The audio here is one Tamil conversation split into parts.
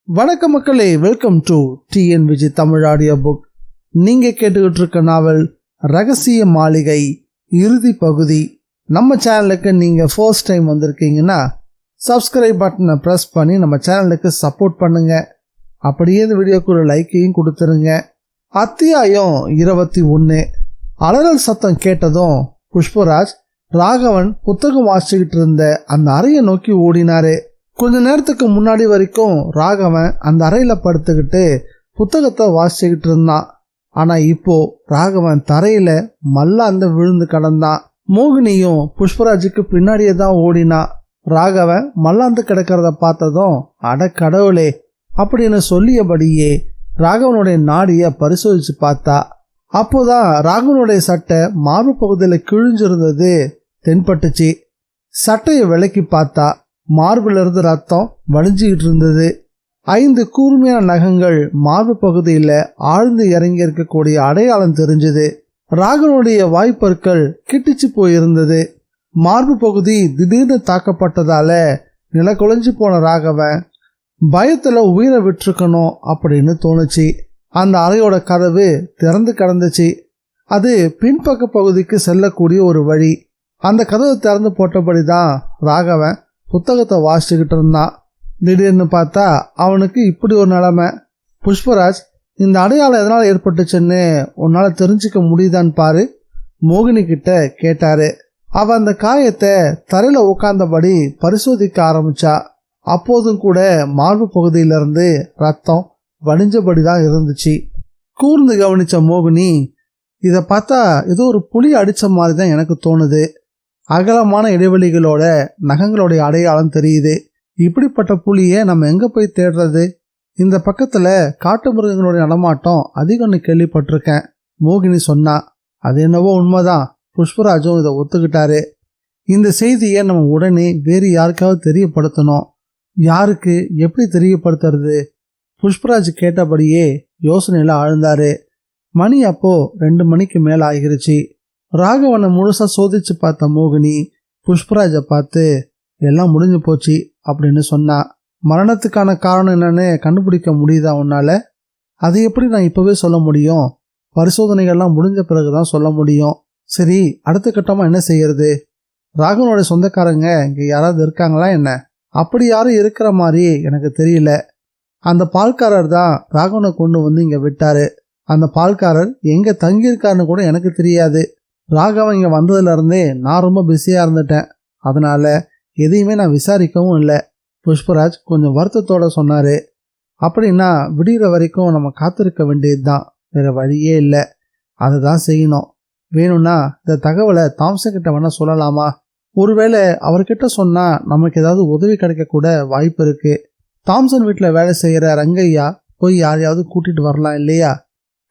வணக்க மக்களே, welcome to TNVG Tamil audio book. நீங்க கேட்டுக்கிட்டு இருக்க நாவல் ரகசிய மாளிகை இறுதி பகுதி. நம்ம சேனலுக்கு நீங்க ஃபர்ஸ்ட் டைம் வந்திருக்கீங்கன்னா சப்ஸ்கிரைப் பட்டனை ப்ரெஸ் பண்ணி நம்ம சேனலுக்கு சப்போர்ட் பண்ணுங்க. அப்படியே இந்த வீடியோக்கு ஒரு லைக்கையும் கொடுத்துருங்க. அத்தியாயம் 21. அலறல் சத்தம் கேட்டதும் புஷ்பராஜ் ராகவன் புத்தகம் வாசிச்சுக்கிட்டு இருந்த அந்த அறையை நோக்கி ஓடினாரு. கொஞ்ச நேரத்துக்கு முன்னாடி வரைக்கும் ராகவன் அந்த அறையில படுத்துக்கிட்டு புத்தகத்தை வாசிச்சுக்கிட்டு இருந்தான். ஆனா இப்போ ராகவன் தரையில மல்லாந்து விழுந்து கிடந்தான். மோகினியும் புஷ்பராஜுக்கு பின்னாடியே தான் ஓடினா. ராகவன் மல்லாந்து கிடக்கிறத பார்த்ததும் அட கடவுளே அப்படின்னு சொல்லியபடியே ராகவனுடைய நாடிய பரிசோதிச்சு பார்த்தா. அப்போதான் ராகவனுடைய சட்டை மார்பு பகுதியில கிழிஞ்சிருந்தது தென்பட்டுச்சு. சட்டையை விலக்கி பார்த்தா மார்பில் இருந்து ரத்தம் வடிஞ்சுக்கிட்டு இருந்தது. 5 கூர்மையான நகங்கள் மார்பு பகுதியில் ஆழ்ந்து இறங்கி இருக்கக்கூடிய அடையாளம் தெரிஞ்சது. ராகவனுடைய வாய்ப்பற்கள் கிட்டிச்சு போயிருந்தது. மார்பு பகுதி திடீர்னு தாக்கப்பட்டதால நில குலைஞ்சு போன ராகவன் பயத்துல உயிரை விட்டுருக்கணும் அப்படின்னு தோணுச்சு. அந்த அறையோட கதவு திறந்து கிடந்துச்சு. அது பின்பக்க பகுதிக்கு செல்லக்கூடிய ஒரு வழி. அந்த கதவை திறந்து போட்டபடிதான் ராகவன் புத்தகத்தை வாசிச்சுக்கிட்டு இருந்தான். திடீர்னு பார்த்தா அவனுக்கு இப்படி ஒரு நிலைமை. புஷ்பராஜ், இந்த அடையாளம் எதனால் ஏற்பட்டுச்சுன்னு உன்னால் தெரிஞ்சுக்க முடியுதான்னு பாரு, மோகினி கிட்ட கேட்டாரு. அவன் அந்த காயத்தை தரையில உட்கார்ந்தபடி பரிசோதிக்க ஆரம்பிச்சா. அப்போதும் கூட மார்பு பகுதியிலிருந்து ரத்தம் வடிஞ்சபடி தான் இருந்துச்சு. கூர்ந்து கவனிச்ச மோகினி, இதை பார்த்தா ஏதோ ஒரு புலி அடிச்ச மாதிரி தான் எனக்கு தோணுது. அகலமான இடைவெளிகளோட நகங்களுடைய அடையாளம் தெரியுது. இப்படிப்பட்ட புலியை நம்ம எங்க போய் தேடுறது? இந்த பக்கத்துல காட்டு மிருகங்களுடைய நடமாட்டம் அதிகம்னு கேள்விப்பட்டிருக்கேன், மோகினி சொன்னா. அது என்னவோ உண்மைதான். புஷ்பராஜும் இதை ஒத்துக்கிட்டாரு. இந்த செய்தியை நம்ம உடனே வேறு யாருக்காவது தெரியப்படுத்தணும். யாருக்கு, எப்படி தெரியப்படுத்துறது? புஷ்பராஜ் கேட்டபடியே யோசனையில ஆழ்ந்தாரு. மணி அப்போ 2 மணிக்கு மேல ஆகிருச்சு. ராகவனை முழுசா சோதிச்சு பார்த்த மோகினி புஷ்பராஜை பார்த்து, எல்லாம் முடிஞ்சு போச்சு அப்படின்னு சொன்னா. மரணத்துக்கான காரணம் என்னன்னு கண்டுபிடிக்க முடியுதா உன்னால? அது எப்படி நான் இப்பவே சொல்ல முடியும்? பரிசோதனைகள்லாம் முடிஞ்ச பிறகுதான் சொல்ல முடியும். சரி, அடுத்த கட்டமா என்ன செய்யறது? ராகவனோட சொந்தக்காரங்க இங்க யாராவது இருக்காங்களா என்ன? அப்படி யாரும் இருக்கிற மாதிரி எனக்கு தெரியல. அந்த பால்காரர் தான் ராகவனை கொண்டு வந்து இங்க விட்டாரு. அந்த பால்காரர் எங்க தங்கியிருக்காருன்னு கூட எனக்கு தெரியாது. ராகவன் இங்க வந்ததுல இருந்தே நான் ரொம்ப பிஸியா இருந்துட்டேன். அதனால எதையுமே நான் விசாரிக்கவும் இல்லை. புஷ்பராஜ் கொஞ்சம் வருத்தத்தோட சொன்னாரு. அப்படின்னா விடிகிற வரைக்கும் நம்ம காத்திருக்க வேண்டியதுதான், வேற வழியே இல்லை. அதை தான் செய்யணும். வேணும்னா இந்த தகவலை தாம்சன் கிட்ட வேணா சொல்லலாமா? ஒருவேளை அவர்கிட்ட சொன்னா நமக்கு ஏதாவது உதவி கிடைக்க கூட வாய்ப்பு இருக்கு. தாம்சன் வீட்டில் வேலை செய்யற ரங்கையா போய் யாரையாவது கூட்டிட்டு வரலாம் இல்லையா?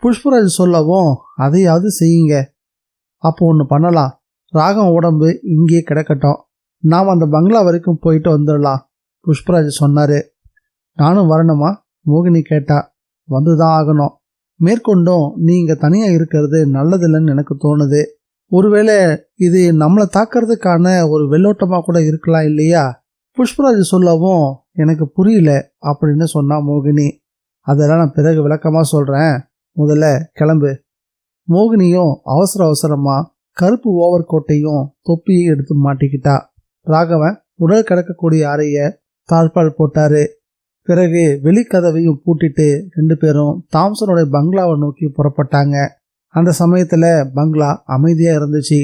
புஷ்பராஜ் சொல்லவும், அதையாவது செய்யுங்க. அப்போ ஒன்று பண்ணலாம், ராகம் உடம்பு இங்கே கிடக்கட்டும், நாம் அந்த பங்களா வரைக்கும் போயிட்டு வந்துடலாம், புஷ்பராஜ் சொன்னாரு. நானும் வரணுமா? மோகினி கேட்டா. வந்துதான் ஆகணும். மேற்கொண்டும் நீ இங்க தனியா இருக்கிறது நல்லதில்லைன்னு எனக்கு தோணுது. ஒருவேளை இது நம்மளை தாக்கிறதுக்கான ஒரு வெள்ளோட்டமா கூட இருக்கலாம் இல்லையா? புஷ்பராஜ் சொல்லவும், எனக்கு புரியல அப்படின்னு சொன்னா மோகினி. அதெல்லாம் நான் பிறகு விளக்கமா சொல்றேன், முதல்ல கிளம்பு. மோகினியும் அவசர அவசரமா கருப்பு ஓவர் கோட்டையும் தொப்பியும் எடுத்து மாட்டிக்கிட்டா. ராகவன் உடல் கிடக்கக்கூடிய அறைய தாழ்பால் போட்டாரு. பிறகு வெளிக்கதவையும் பூட்டிட்டு 2 பேரும் தாம்சனுடைய பங்களாவை நோக்கி புறப்பட்டாங்க. அந்த சமயத்துல பங்களா அமைதியா இருந்துச்சு.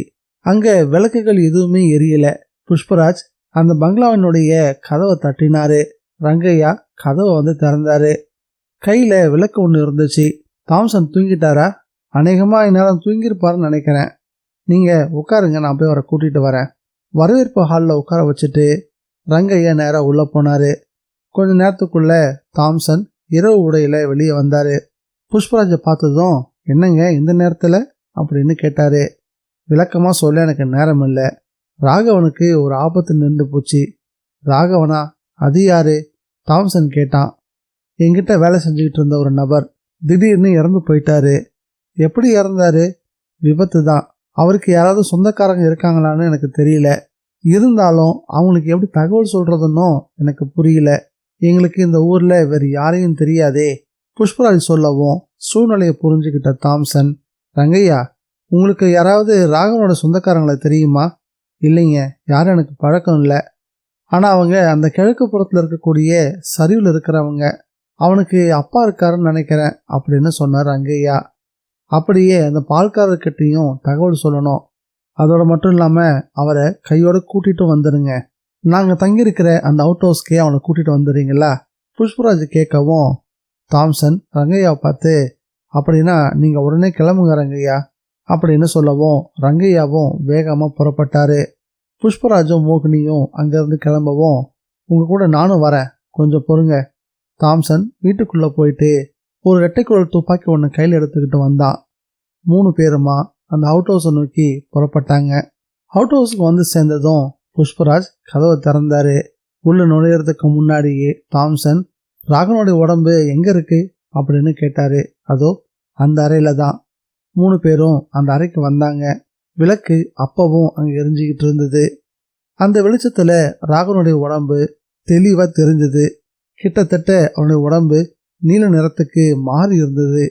அங்க விளக்குகள் எதுவுமே எரியல. புஷ்பராஜ் அந்த பங்களாவினுடைய கதவை தட்டினாரு. ரங்கையா கதவை வந்து திறந்தாரு. கையில விளக்கு ஒன்று இருந்துச்சு. தாம்சன் தூங்கிட்டாரா? அநேகமா இந்நேரம் தூங்கியிருப்பாருன்னு நினைக்கிறேன். நீங்க உட்காருங்க, நான் போய் அவரை கூட்டிட்டு வரேன். வரவேற்பு ஹாலில் உட்கார வச்சுட்டு ரங்கையா நேராக உள்ள போனாரு. கொஞ்ச நேரத்துக்குள்ள தாம்சன் இரவு உடையில வெளியே வந்தாரு. புஷ்பராஜை பார்த்ததும், என்னங்க இந்த நேரத்துல அப்படின்னு கேட்டாரு. விளக்கமா சொல்ல எனக்கு நேரம் இல்லை. ராகவனுக்கு ஒரு ஆபத்து நின்று போச்சு. ராகவனா? அது யாரு? தாம்சன் கேட்டான். என்கிட்ட வேலை செஞ்சுக்கிட்டு இருந்த ஒரு நபர் திடீர்னு இறந்து போயிட்டாரு. எப்படி இறந்தாரு? விபத்து தான். அவருக்கு யாராவது சொந்தக்காரங்க இருக்காங்களான்னு எனக்கு தெரியல. இருந்தாலும் அவங்களுக்கு எப்படி தகவல் சொல்றதுன்னு எனக்கு புரியல. எங்களுக்கு இந்த ஊர்ல வேறு யாரையும் தெரியாதே. புஷ்பராஜ் சொல்லவும் சூழ்நிலையை புரிஞ்சுக்கிட்ட தாம்சன், ரங்கையா, உங்களுக்கு யாராவது ராகவனோட சொந்தக்காரங்களை தெரியுமா? இல்லைங்க, யாரும் எனக்கு பழக்கம் இல்லை. ஆனால் அவங்க அந்த கிழக்கு புறத்தில் இருக்கக்கூடிய சரிவில் இருக்கிறவங்க. அவனுக்கு அப்பா இருக்காருன்னு நினைக்கிறேன் அப்படின்னு சொன்னார் ரங்கையா. அப்படியே அந்த பால்காரர்கிட்டையும் தகவல் சொல்லணும். அதோட மட்டும் இல்லாமல் அவரை கையோட கூட்டிகிட்டு வந்துடுங்க. நாங்கள் தங்கியிருக்கிற அந்த அவுட் ஹவுஸ்க்கே அவனை கூட்டிகிட்டு வந்துடுறீங்களா? புஷ்பராஜ் கேட்கவும் தாம்சன் ரங்கையாவை பார்த்து, அப்படின்னா நீங்கள் உடனே கிளம்புங்க ரங்கையா அப்படின்னு சொல்லவும் ரங்கையாவும் வேகமாக புறப்பட்டாரு. புஷ்பராஜும் மோகினியும் அங்கேருந்து கிளம்பவும், உங்கள் கூட நானும் வரேன், கொஞ்சம் பொறுங்க. தாம்சன் வீட்டுக்குள்ளே போயிட்டு ஒரு ரெட்டைக்குழல் துப்பாக்கி ஒன்று கையில் எடுத்துக்கிட்டு வந்தான். 3 பேருமா அந்த அவுட் ஹவுஸை நோக்கி புறப்பட்டாங்க. அவுட் ஹவுஸுக்கு வந்து சேர்ந்ததும் புஷ்பராஜ் கதவை திறந்தாரு. உள்ள நுழையிறதுக்கு முன்னாடியே தாம்சன், ராகவனுடைய உடம்பு எங்கே இருக்கு அப்படின்னு கேட்டாரு. அதோ அந்த அறையில தான். 3 பேரும் அந்த அறைக்கு வந்தாங்க. விளக்கு அப்பவும் அங்கே எரிஞ்சிக்கிட்டு இருந்தது. அந்த வெளிச்சத்தில் ராகவனுடைய உடம்பு தெளிவாக தெரிஞ்சது. கிட்டத்தட்ட அவனுடைய உடம்பு நீல நிறத்துக்கு மாறி இருந்தது.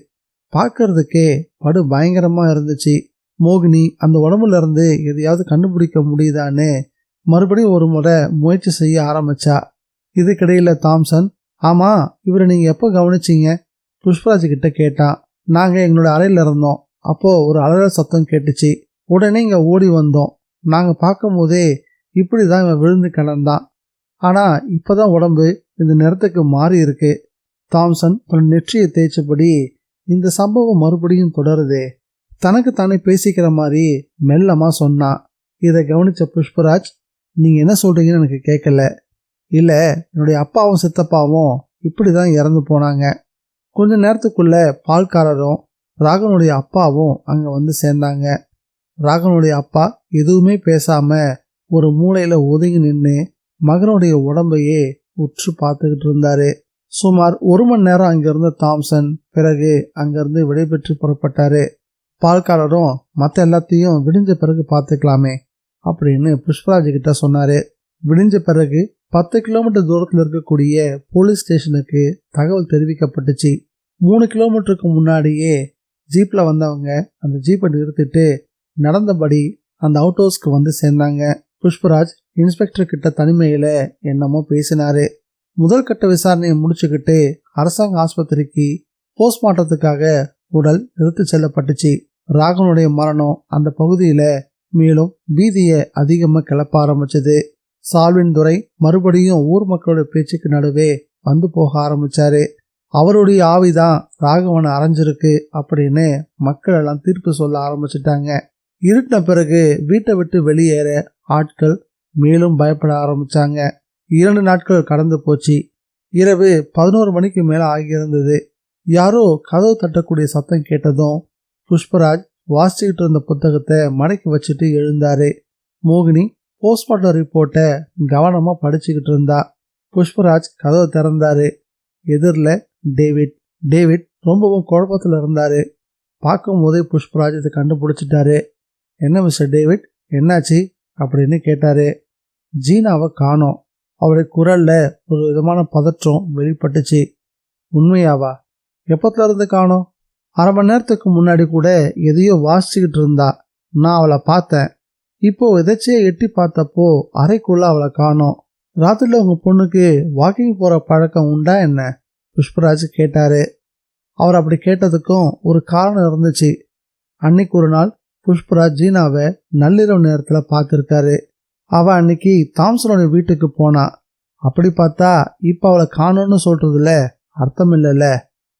பார்க்கறதுக்கே படு பயங்கரமா இருந்துச்சு. மோகினி அந்த உடம்புல இருந்து எதையாவது கண்டுபிடிக்க முடியுதான்னு மறுபடியும் ஒரு முறை முயற்சி செய்ய ஆரம்பிச்சா. இதுக்கிடையில தாம்சன், ஆமா, இவரை நீங்க எப்போ கவனிச்சிங்க? புஷ்பராஜ் கிட்ட கேட்டான். நாங்க எங்களோட அறையில இருந்தோம். அப்போ ஒரு அலறல் சத்தம் கேட்டுச்சு. உடனே இங்க ஓடி வந்தோம். நாங்க பார்க்கும் போதே இப்படிதான் இவன் விழுந்து கிடந்தான். ஆனா இப்பதான் உடம்பு இந்த நிறத்துக்கு மாறி இருக்கு. தாம்சன் தன் நெற்றியை தேய்ச்சபடி, இந்த சம்பவம் மறுபடியும் தொடருதே, தனக்கு தானே பேசிக்கிற மாதிரி மெல்லமா சொன்னான். இதை கவனிச்ச புஷ்பராஜ், நீங்க என்ன சொல்றீங்கன்னு எனக்கு கேட்கல. இல்ல, என்னுடைய அப்பாவும் சித்தப்பாவும் இப்படிதான் இறந்து போனாங்க. கொஞ்ச நேரத்துக்குள்ள பால்காரரும் ராகவனுடைய அப்பாவும் அங்க வந்து சேர்ந்தாங்க. ராகவனுடைய அப்பா எதுவுமே பேசாம ஒரு மூலையில ஒதுங்கி நின்று மகனுடைய உடம்பையே உற்று பார்த்துக்கிட்டு இருந்தாரு. சுமார் 1 மணி நேரம் அங்கிருந்த தாம்சன் பிறகு அங்கிருந்து விடைபெற்று புறப்பட்டாரு. பால்காரரும் மற்ற எல்லாத்தையும் விடிஞ்ச பிறகு பார்த்துக்கலாமே அப்படின்னு புஷ்பராஜ் கிட்ட சொன்னாரு. விடிஞ்ச பிறகு 10 கிலோமீட்டர் தூரத்தில் இருக்கக்கூடிய போலீஸ் ஸ்டேஷனுக்கு தகவல் தெரிவிக்கப்பட்டுச்சு. 3 கிலோமீட்டருக்கு முன்னாடியே ஜீப்ல வந்தவங்க அந்த ஜீப்பை நிறுத்திட்டு நடந்தபடி அந்த அவுட் ஹவுஸ்க்கு வந்து சேர்ந்தாங்க. புஷ்பராஜ் இன்ஸ்பெக்டர் கிட்ட தனிமையில என்னமோ பேசினாரு. முதல் கட்ட விசாரணையை முடிச்சுக்கிட்டு அரசாங்க ஆஸ்பத்திரிக்கு போஸ்ட்மார்ட்டத்துக்காக உடல் எடுத்து செல்லப்பட்டுச்சு. ராகவனுடைய மரணம் அந்த பகுதியில மேலும் பீதியை அதிகமாக கிளப்ப ஆரம்பிச்சது. சால்வின் துரை மறுபடியும் ஊர் மக்களோட பேச்சுக்கு நடுவே வந்து போக ஆரம்பிச்சாரு. அவருடைய ஆவிதான் ராகவனை அரைஞ்சிருக்கு அப்படின்னு மக்கள் எல்லாம் தீர்ப்பு சொல்ல ஆரம்பிச்சிட்டாங்க. இருட்டின பிறகு வீட்டை விட்டு வெளியேற ஆட்கள் மேலும் பயப்பட ஆரம்பிச்சாங்க. 2 நாட்கள் கடந்து போச்சு. இரவு 11 மணிக்கு மேல ஆகியிருந்தது. யாரோ கதவு தட்டக்கூடிய சத்தம் கேட்டதும் புஷ்பராஜ் வாசிச்சுக்கிட்டு இருந்த புத்தகத்தை மடக்கி வச்சுட்டு எழுந்தாரு. மோகினி போஸ்ட்மார்ட்டம் ரிப்போர்ட்டை கவனமா படிச்சுக்கிட்டு இருந்தா. புஷ்பராஜ் கதவை திறந்தாரு. எதிரில் டேவிட் ரொம்பவும் குழப்பத்தில் இருந்தாரு. பார்க்கும் போதே புஷ்பராஜ் இதை கண்டுபிடிச்சிட்டாரு. என்ன மிஸ்டர் டேவிட், என்னாச்சு அப்படின்னு கேட்டாரு. ஜீனாவை காணோம். அவருடைய குரல்ல ஒரு விதமான பதற்றம் வெளிப்பட்டுச்சு. உண்மையாவா? எப்பத்துல இருந்து காணோம்? 1/2 மணி நேரத்துக்கு முன்னாடி கூட எதையோ வாசிச்சுக்கிட்டு இருந்தா. நான் அவளை பார்த்தேன். இப்போ எதாச்சியே எட்டி பார்த்தப்போ அறைக்குள்ள அவளை காணோம். ராத்திரில உங்க பொண்ணுக்கு வாக்கிங் போற பழக்கம் உண்டா என்ன? புஷ்பராஜ் கேட்டாரு. அவர் அப்படி கேட்டதுக்கும் ஒரு காரணம் இருந்துச்சு. அன்னைக்கு ஒரு நாள் புஷ்பராஜ் ஜீனாவை நள்ளிரவு நேரத்தில் பார்த்துருக்காரு. அவள் அன்னைக்கு தாம்சனோட வீட்டுக்கு போனா. அப்படி பார்த்தா இப்போ அவளை காணோன்னு சொல்றதுல அர்த்தம் இல்லைல்ல.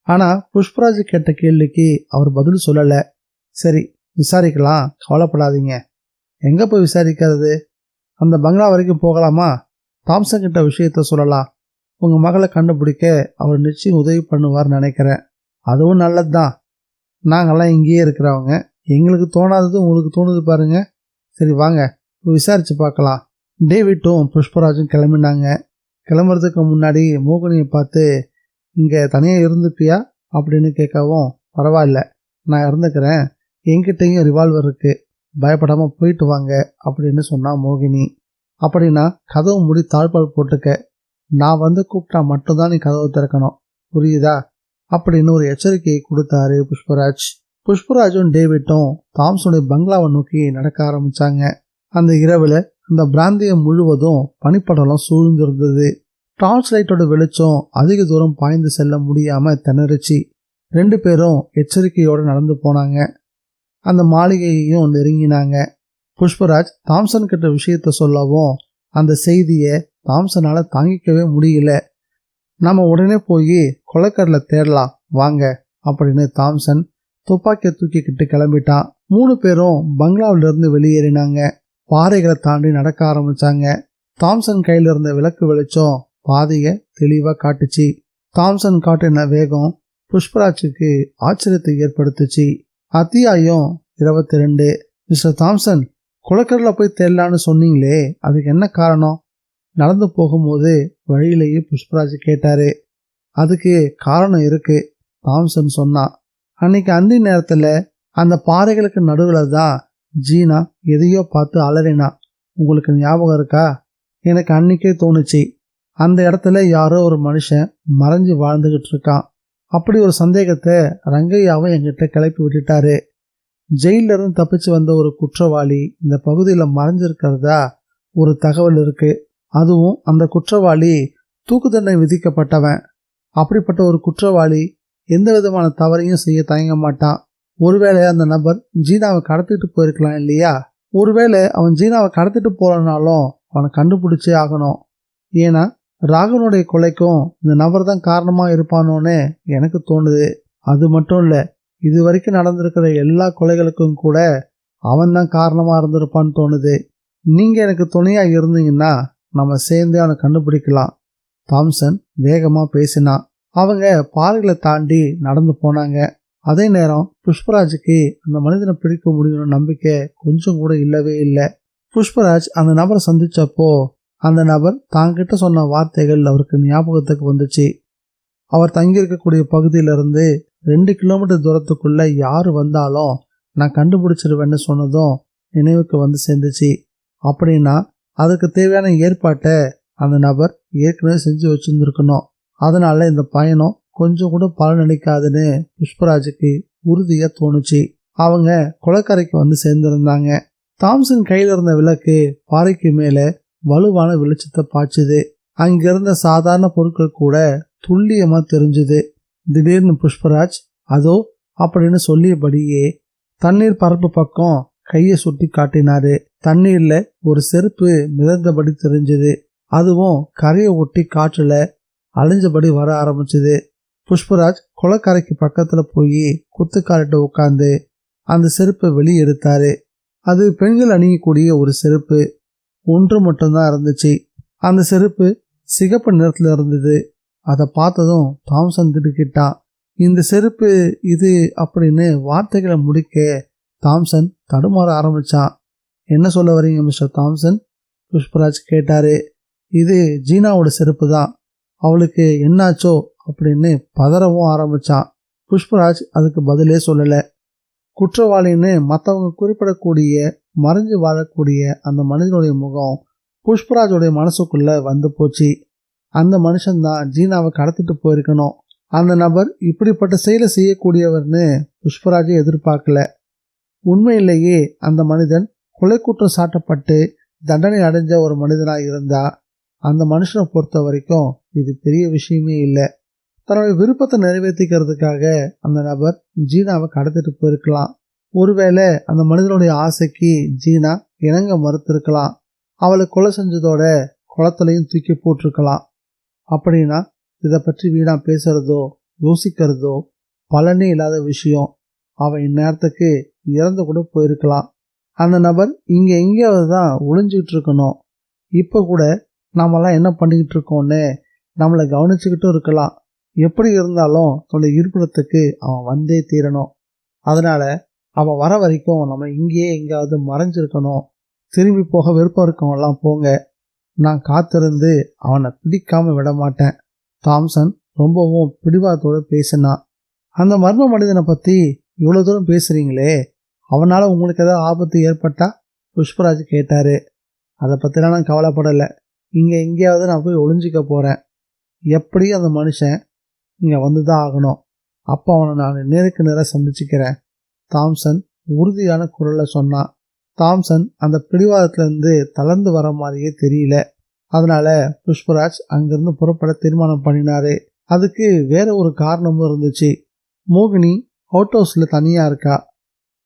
ஆனால் புஷ்பராஜ் கேட்ட கேள்விக்கு அவர் பதில் சொல்லலை. சரி, விசாரிக்கலாம், கவலைப்படாதீங்க. எங்கே போய் விசாரிக்கிறது? அந்த பங்களா வரைக்கும் போகலாமா? தாம்சன் கிட்ட விஷயத்த சொல்லலாம். உங்கள் மகளை கண்டுபிடிக்க அவர் நிச்சயம் உதவி பண்ணுவார்னு நினைக்கிறேன். அதுவும் நல்லது தான். நாங்கள்லாம் இங்கேயே இருக்கிறவங்க. எங்களுக்கு தோணாதது உங்களுக்கு தோணுது பாருங்க. சரி வாங்க, விசாரிச்சு பார்க்கலாம். டேவிட்டும் புஷ்பராஜும் கிளம்பினாங்க. கிளம்புறதுக்கு முன்னாடி மோகினியை பார்த்து, இங்கே தனியாக இருந்துப்பியா அப்படின்னு கேட்கவும், பரவாயில்ல, நான் இருந்துக்கிறேன், என்கிட்டையும் ரிவால்வர் இருக்கு, பயப்படாமல் போயிட்டு வாங்க அப்படின்னு சொன்னா மோகினி. அப்படின்னா கதவு மூடி தாழ்பால் போட்டுக்க, நான் வந்து கூப்பிட்டா மட்டும்தான் நீ கதவை திறக்கணும், புரியுதா அப்படின்னு ஒரு எச்சரிக்கையை கொடுத்தாரு புஷ்பராஜ். புஷ்பராஜும் டேவிட்டும் தாம்சனுடைய பங்களாவை நோக்கி நடக்க ஆரம்பிச்சாங்க. அந்த இரவுல அந்த பிராந்தியம் முழுவதும் பனிப்படலம் சூழ்ந்திருந்தது. டார்ச் லைட்டோட வெளிச்சம் அதிக தூரம் பாய்ந்து செல்ல முடியாம திணறிச்சு. 2 பேரும் எச்சரிக்கையோடு நடந்து போனாங்க. அந்த மாளிகையையும் நெருங்கினாங்க. புஷ்பராஜ் தாம்சன் கிட்ட விஷயத்த சொல்லவும் அந்த செய்தியை தாம்சனால தாங்கிக்கவே முடியல. நம்ம உடனே போய் கொலைக்கடலை தேடலாம் வாங்க அப்படின்னு தாம்சன் துப்பாக்கியை தூக்கிக்கிட்டு கிளம்பிட்டான். 3 பேரும் பங்களாவிலிருந்து வெளியேறினாங்க. பாறைகளை தாண்டி நடக்க ஆரம்பிச்சாங்க. தாம்சன் கையில இருந்த விளக்கு வெளிச்சம் பாதையை தெளிவா காட்டுச்சு. தாம்சன் காட்டின வேகம் புஷ்பராஜுக்கு ஆச்சரியத்தை ஏற்படுத்துச்சு. அத்தியாயம் 22. மிஸ்டர் தாம்சன், கொலைக்கடலை போய் தேடலான்னு சொன்னீங்களே, அதுக்கு என்ன காரணம்? நடந்து போகும்போது வழியிலேயே புஷ்பராஜ் கேட்டாரு. அதுக்கு காரணம் இருக்கு, தாம்சன் சொன்னான். அன்னைக்கு அந்தி நேரத்துல அந்த பாறைகளுக்கு நடுவுல தான் ஜீனா எதையோ பார்த்து அலறினா. உங்களுக்கு ஞாபகம் இருக்கா? எனக்கு அன்னைக்கே தோணுச்சு, அந்த இடத்துல யாரோ ஒரு மனுஷன் மறைஞ்சு வாழ்ந்துகிட்டு இருக்கான். அப்படி ஒரு சந்தேகத்தை ரங்கையாவும் என்கிட்ட கிளப்பி விட்டுட்டாரு. ஜெயில இருந்து தப்பிச்சு வந்த ஒரு குற்றவாளி இந்த பகுதியில மறைஞ்சிருக்கிறதா ஒரு தகவல் இருக்கு. அதுவும் அந்த குற்றவாளி தூக்கு தண்டனை விதிக்கப்பட்டவன். அப்படிப்பட்ட ஒரு குற்றவாளி எந்த விதமான தவறையும் செய்ய தயங்க மாட்டான். ஒருவேளை அந்த நபர் ஜீனாவை கடத்திட்டு போயிருக்கலாம் இல்லையா? ஒருவேளை அவன் ஜீனாவை கடத்திட்டு போறனாலும் அவனை கண்டுபிடிச்சே ஆகணும். ஏன்னா ராகவனுடைய கொலைக்கும் இந்த நபர் தான் காரணமா இருப்பானோன்னு எனக்கு தோணுது. அது மட்டும் இல்ல, இது வரைக்கும் நடந்திருக்கிற எல்லா கொலைகளுக்கும் கூட அவன் தான் காரணமா இருந்திருப்பான்னு தோணுது. நீங்க எனக்கு துணையா இருந்தீங்கன்னா நம்ம சேர்ந்து அவனை கண்டுபிடிக்கலாம், தாம்சன் வேகமா பேசினான். அவங்க பாறைகளை தாண்டி நடந்து போனாங்க. அதே நேரம் புஷ்பராஜுக்கு அந்த மனிதனை பிடிக்க முடியும்னு நம்பிக்கை கொஞ்சம் கூட இல்லவே இல்லை. புஷ்பராஜ் அந்த நபரை சந்திச்சப்போ அந்த நபர் தாங்கிட்ட சொன்ன வார்த்தைகள் அவருக்கு ஞாபகத்துக்கு வந்துச்சு. அவர் தங்கியிருக்கக்கூடிய பகுதியிலிருந்து 2 கிலோமீட்டர் தூரத்துக்குள்ள யாரு வந்தாலும் நான் கண்டுபிடிச்சிருவேன்னு சொன்னதும் நினைவுக்கு வந்து சேர்ந்துச்சு. அப்படின்னா அதுக்கு தேவையான ஏற்பாட்டை அந்த நபர் ஏற்கனவே செஞ்சு வச்சிருந்துருக்கணும். அதனால இந்த பயணம் கொஞ்சம் கூட பலனளிக்காதுன்னு புஷ்பராஜுக்கு உறுதியா தோணுச்சு. அவங்க கொலைக்கரைக்கு வந்து சேர்ந்திருந்தாங்க. தாம்சன் கையில இருந்த விளக்கு பாறைக்கு மேல வலுவான வெளிச்சத்தை பாய்ச்சுது. அங்கிருந்த சாதாரண பொருட்கள் கூட துல்லியமா தெரிஞ்சுது. திடீர்னு புஷ்பராஜ் அதோ அப்படின்னு சொல்லியபடியே தண்ணீர் பரப்பு பக்கம் கையை சுட்டி காட்டினாரு. தண்ணீர்ல ஒரு செருப்பு மிதந்தபடி தெரிஞ்சது. அதுவும் கரையை ஒட்டி காற்றுல அலைஞ்சபடி வர ஆரம்பிச்சுது. புஷ்பராஜ் கொலைக்கரைக்கு பக்கத்துல போய் குத்துக்காலிட்டு உட்காந்து அந்த செருப்பை வெளியே எடுத்தாரு. அது பெண்கள் அணியக்கூடிய ஒரு செருப்பு. ஒன்று மட்டும்தான் இருந்துச்சு. அந்த செருப்பு சிகப்பு நிறத்துல இருந்தது. அதை பார்த்ததும் தாம்சன் திடுக்கிட்டான். இந்த செருப்பு இது அப்படின்னு வார்த்தைகளை முடிக்க தாம்சன் தடுமாற ஆரம்பிச்சான். என்ன சொல்ல வரீங்க மிஸ்டர் தாம்சன்? புஷ்பராஜ் கேட்டாரு. இது ஜீனாவோட செருப்பு தான், அவளுக்கு என்னாச்சோ அப்படின்னு பதறவும் ஆரம்பிச்சான். புஷ்பராஜ் அதுக்கு பதிலே சொல்லல. குற்றவாளின்னு மற்றவங்க குறிப்பிடக்கூடிய மறைஞ்சு வாழக்கூடிய அந்த மனிதனுடைய முகம் புஷ்பராஜோடைய மனசுக்குள்ள வந்து போச்சு. அந்த மனுஷன்தான் ஜீனாவை கடத்திட்டு போயிருக்கணும். அந்த நபர் இப்படிப்பட்ட செயலை செய்யக்கூடியவர்னு புஷ்பராஜை எதிர்பார்க்கல. உண்மையிலேயே அந்த மனிதன் கொலை குற்றம் சாட்டப்பட்டு தண்டனை அடைஞ்ச ஒரு மனிதனாக இருந்தா அந்த மனுஷனை பொறுத்த வரைக்கும் இது பெரிய விஷயமே இல்லை. தன்னுடைய விருப்பத்தை நிறைவேற்றிக்கிறதுக்காக அந்த நபர் ஜீனாவை கடத்திட்டு போயிருக்கலாம். ஒருவேளை அந்த மனிதனுடைய ஆசைக்கு ஜீனா இணங்க மறுத்திருக்கலாம். அவளை கொலை செஞ்சதோட குளத்திலையும் தூக்கி போட்டிருக்கலாம். அப்படின்னா இதை பற்றி வீணா பேசுறதோ யோசிக்கிறதோ பலனே இல்லாத விஷயம். அவன் இந்நேரத்துக்கு இறந்து கூட போயிருக்கலாம். அந்த நபர் இங்கே எங்கேயாவது தான் ஒளிஞ்சுக்கிட்டு இருக்கணும். இப்போ கூட நாமெல்லாம் என்ன பண்ணிக்கிட்டு இருக்கோன்னு நம்மளை கவனிச்சுக்கிட்டும் இருக்கலாம். எப்படி இருந்தாலும் தன்னுடைய இருப்பிடத்துக்கு அவன் வந்தே தீரணும். அதனால அவன் வர வரைக்கும் நம்ம இங்கேயே எங்கேயாவது மறைஞ்சிருக்கணும். திரும்பி போக விருப்பம் இருக்கவங்கலாம் போங்க, நான் காத்திருந்து அவனை பிடிக்காம விட மாட்டேன். தாம்சன் ரொம்பவும் பிடிவாதத்தோடு பேசினான். அந்த மர்ம மனிதனை பற்றி இவ்வளோ தூரம் பேசுகிறீங்களே, அவனால் உங்களுக்கு ஏதாவது ஆபத்து ஏற்பட்டா? புஷ்பராஜ் கேட்டாரு. அதை பற்றிலாம் நான் கவலைப்படலை. இங்கே எங்கேயாவது நான் போய் ஒளிஞ்சிக்க போகிறேன். எப்படியும் அந்த மனுஷன் இங்கே வந்து தான் ஆகணும். அப்போ அவனை நான் நேருக்கு நேராக சந்திச்சுக்கிறேன். தாம்சன் உறுதியான குரலில் சொன்னான். தாம்சன் அந்த பிடிவாதத்திலேருந்து தளர்ந்து வர மாதிரியே தெரியல. அதனால புஷ்பராஜ் அங்கிருந்து புறப்பட தீர்மானம் பண்ணினாரு. அதுக்கு வேற ஒரு காரணமும் இருந்துச்சு. மோகினி அவுட் ஹவுஸில் தனியாக இருக்கா.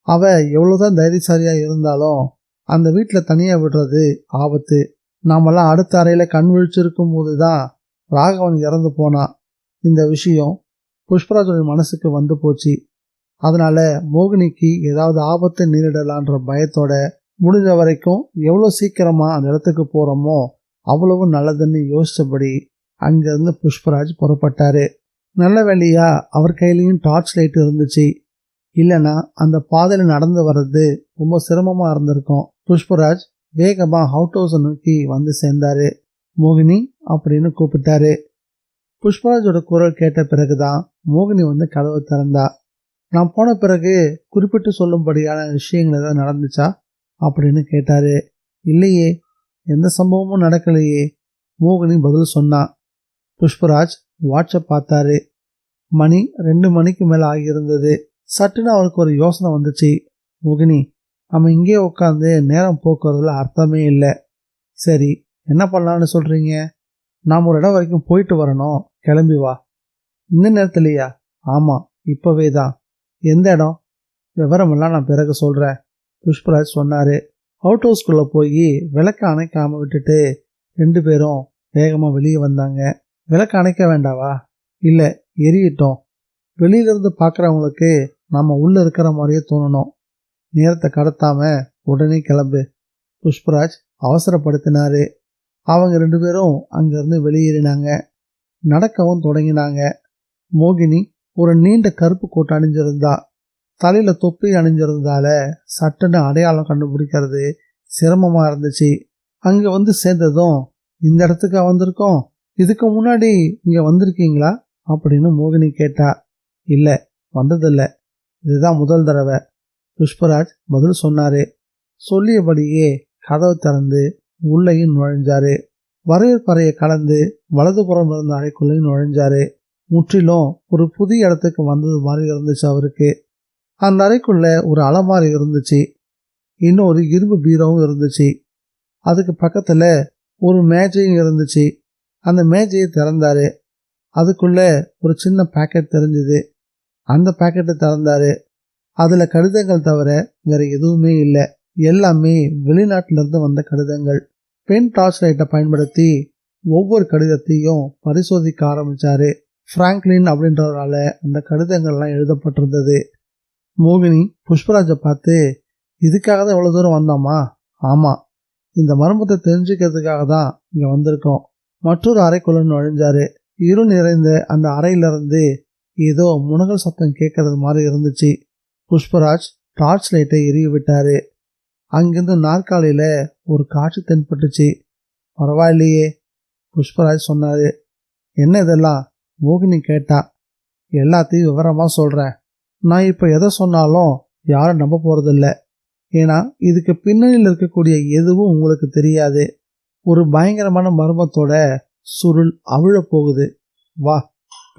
அவ எவ்வளோதான் தைரியசாலியாக இருந்தாலும் அந்த வீட்டில் தனியாக விடுறது ஆபத்து. நாமெல்லாம் அடுத்த அறையில் கண் விழிச்சிருக்கும் போது தான் ராகவன் இறந்து போனான். இந்த விஷயம் புஷ்பராஜோட மனசுக்கு வந்து போச்சு. அதனால மோகினிக்கு ஏதாவது ஆபத்தை நேரிடலான்ற பயத்தோட முடிஞ்ச வரைக்கும் எவ்வளோ சீக்கிரமாக அந்த இடத்துக்கு போகிறோமோ அவ்வளவு நல்லதுன்னு யோசிச்சபடி அங்கேருந்து புஷ்பராஜ் புறப்பட்டாரு. நல்ல வேலையா அவர் கையிலையும் டார்ச் லைட் இருந்துச்சு. இல்லைன்னா அந்த பாதையில் நடந்து வர்றது ரொம்ப சிரமமாக இருந்திருக்கும். புஷ்பராஜ் வேகமாக அவுட் ஹவுஸை நோக்கி வந்து சேர்ந்தாரு. மோகினி அப்படின்னு கூப்பிட்டாரு. புஷ்பராஜோட குரல் கேட்ட பிறகுதான் மோகினி வந்து கதவை திறந்தா. நான் போன பிறகு குறிப்பிட்டு சொல்லும்படியான விஷயங்கள் ஏதாவது நடந்துச்சா அப்படின்னு கேட்டாரு. இல்லையே, எந்த சம்பவமும் நடக்கலையே, மோகினி பதில் சொன்னான். புஷ்பராஜ் வாட்ஸ்அப் பார்த்தாரு. மணி 2 மணிக்கு மேலே ஆகியிருந்தது. சட்டுன்னு அவருக்கு ஒரு யோசனை வந்துச்சு. மோகினி, நம்ம இங்கே உட்காந்து நேரம் போக்குறதுல அர்த்தமே இல்லை. சரி, என்ன பண்ணலான்னு சொல்கிறீங்க? நாம் ஒரு இடம் வரைக்கும் போயிட்டு வரணும், கிளம்பி வா. இந்த நேரத்துலையா? ஆமாம், இப்போவே தான். எந்த இடம்? விவரமெல்லாம் நான் பிறகு சொல்கிறேன், புஷ்பராஜ் சொன்னார். அவுட் ஹவுஸ்குள்ளே போய் விளக்க அணைக்காமல் விட்டுட்டு 2 பேரும் வேகமாக வெளியே வந்தாங்க. விளக்க அணைக்க வேண்டாவா? இல்லை, எரியட்டும். வெளியிலிருந்து பார்க்குறவங்களுக்கு நம்ம உள்ளே இருக்கிற மாதிரியே தோணணும். நேரத்தை கடத்தாம உடனே கிளம்பு, புஷ்பராஜ் அவசரப்படுத்தினாரு. அவங்க 2 பேரும் அங்கேருந்து வெளியேறினாங்க. நடக்கவும் தொடங்கினாங்க. மோகினி ஒரு நீண்ட கருப்பு கோட் அணிஞ்சிருந்தா. தலையில தொப்பி அணிஞ்சிருந்தால சட்டுன்னு அடையாளம் கண்டுபிடிக்கிறது சிரமமா இருந்துச்சு. அங்க வந்து சேர்ந்ததும், இந்த இடத்துக்கா வந்திருக்கோம், இதுக்கு முன்னாடி இங்க வந்திருக்கீங்களா அப்படின்னு மோகினி கேட்டா. இல்ல, வந்ததில்ல, இதுதான் முதல் தடவை, புஷ்பராஜ் பதில் சொன்னாரு. சொல்லியபடியே கதவு திறந்து உள்ளேயும் நுழைஞ்சாரு. வரவேற்பறையை கலந்து வலதுபுறம் இருந்த அறைக்குள்ளேயும் நுழைஞ்சாரு. முற்றிலும் ஒரு புதிய இடத்துக்கு வந்தது மாதிரி இருந்துச்சு அவருக்கு. அந்த அறைக்குள்ள ஒரு அலமாரி இருந்துச்சு. இன்னொரு இரும்பு பீரோவும் இருந்துச்சு. அதுக்கு பக்கத்துல ஒரு மேஜையும் இருந்துச்சு. அந்த மேஜையை திறந்தாரு. அதுக்குள்ள ஒரு சின்ன பாக்கெட் தெரிஞ்சுது. அந்த பாக்கெட்டை திறந்தாரு. அதுல கடிதங்கள் தவிர வேற எதுவுமே இல்லை. எல்லாமே வெளிநாட்டிலிருந்து வந்த கடிதங்கள். பென் டார்ச் லைட்டை பயன்படுத்தி ஒவ்வொரு கடிதத்தையும் பரிசோதிக்க ஆரம்பிச்சாரு. பிராங்க்லின் அப்படின்றவரால அந்த கடிதங்கள்லாம் எழுதப்பட்டிருந்தது. மோகினி புஷ்பராஜை பார்த்து, இதுக்காக தான் இவ்வளோ தூரம் வந்தோமா? ஆமாம், இந்த மர்மத்தை தெரிஞ்சுக்கிறதுக்காக தான் இங்கே வந்திருக்கோம். மற்றொரு அறைக்குள்ள நுழைஞ்சாரு. இருள் நிறைந்த அந்த அறையிலிருந்து ஏதோ முனகல் சத்தம் கேட்கறது மாதிரி இருந்துச்சு. புஷ்பராஜ் டார்ச் லைட்டை எரிய விட்டாரு. அங்கிருந்து நாற்காலியில ஒரு காட்சி தென்பட்டுச்சு. பரவாயில்லையே, புஷ்பராஜ் சொன்னாரு. என்ன இதெல்லாம்? மோகினி கேட்டா. எல்லாத்தையும் விவரமா சொல்றேன். நான் இப்ப எதை சொன்னாலும் யாரும் நம்ப போறதில்ல. ஏன்னா இதுக்கு பின்னணியில் இருக்கக்கூடிய எதுவும் உங்களுக்கு தெரியாது. ஒரு பயங்கரமான மர்மத்தோட சுருள் அவிழ போகுது. வா,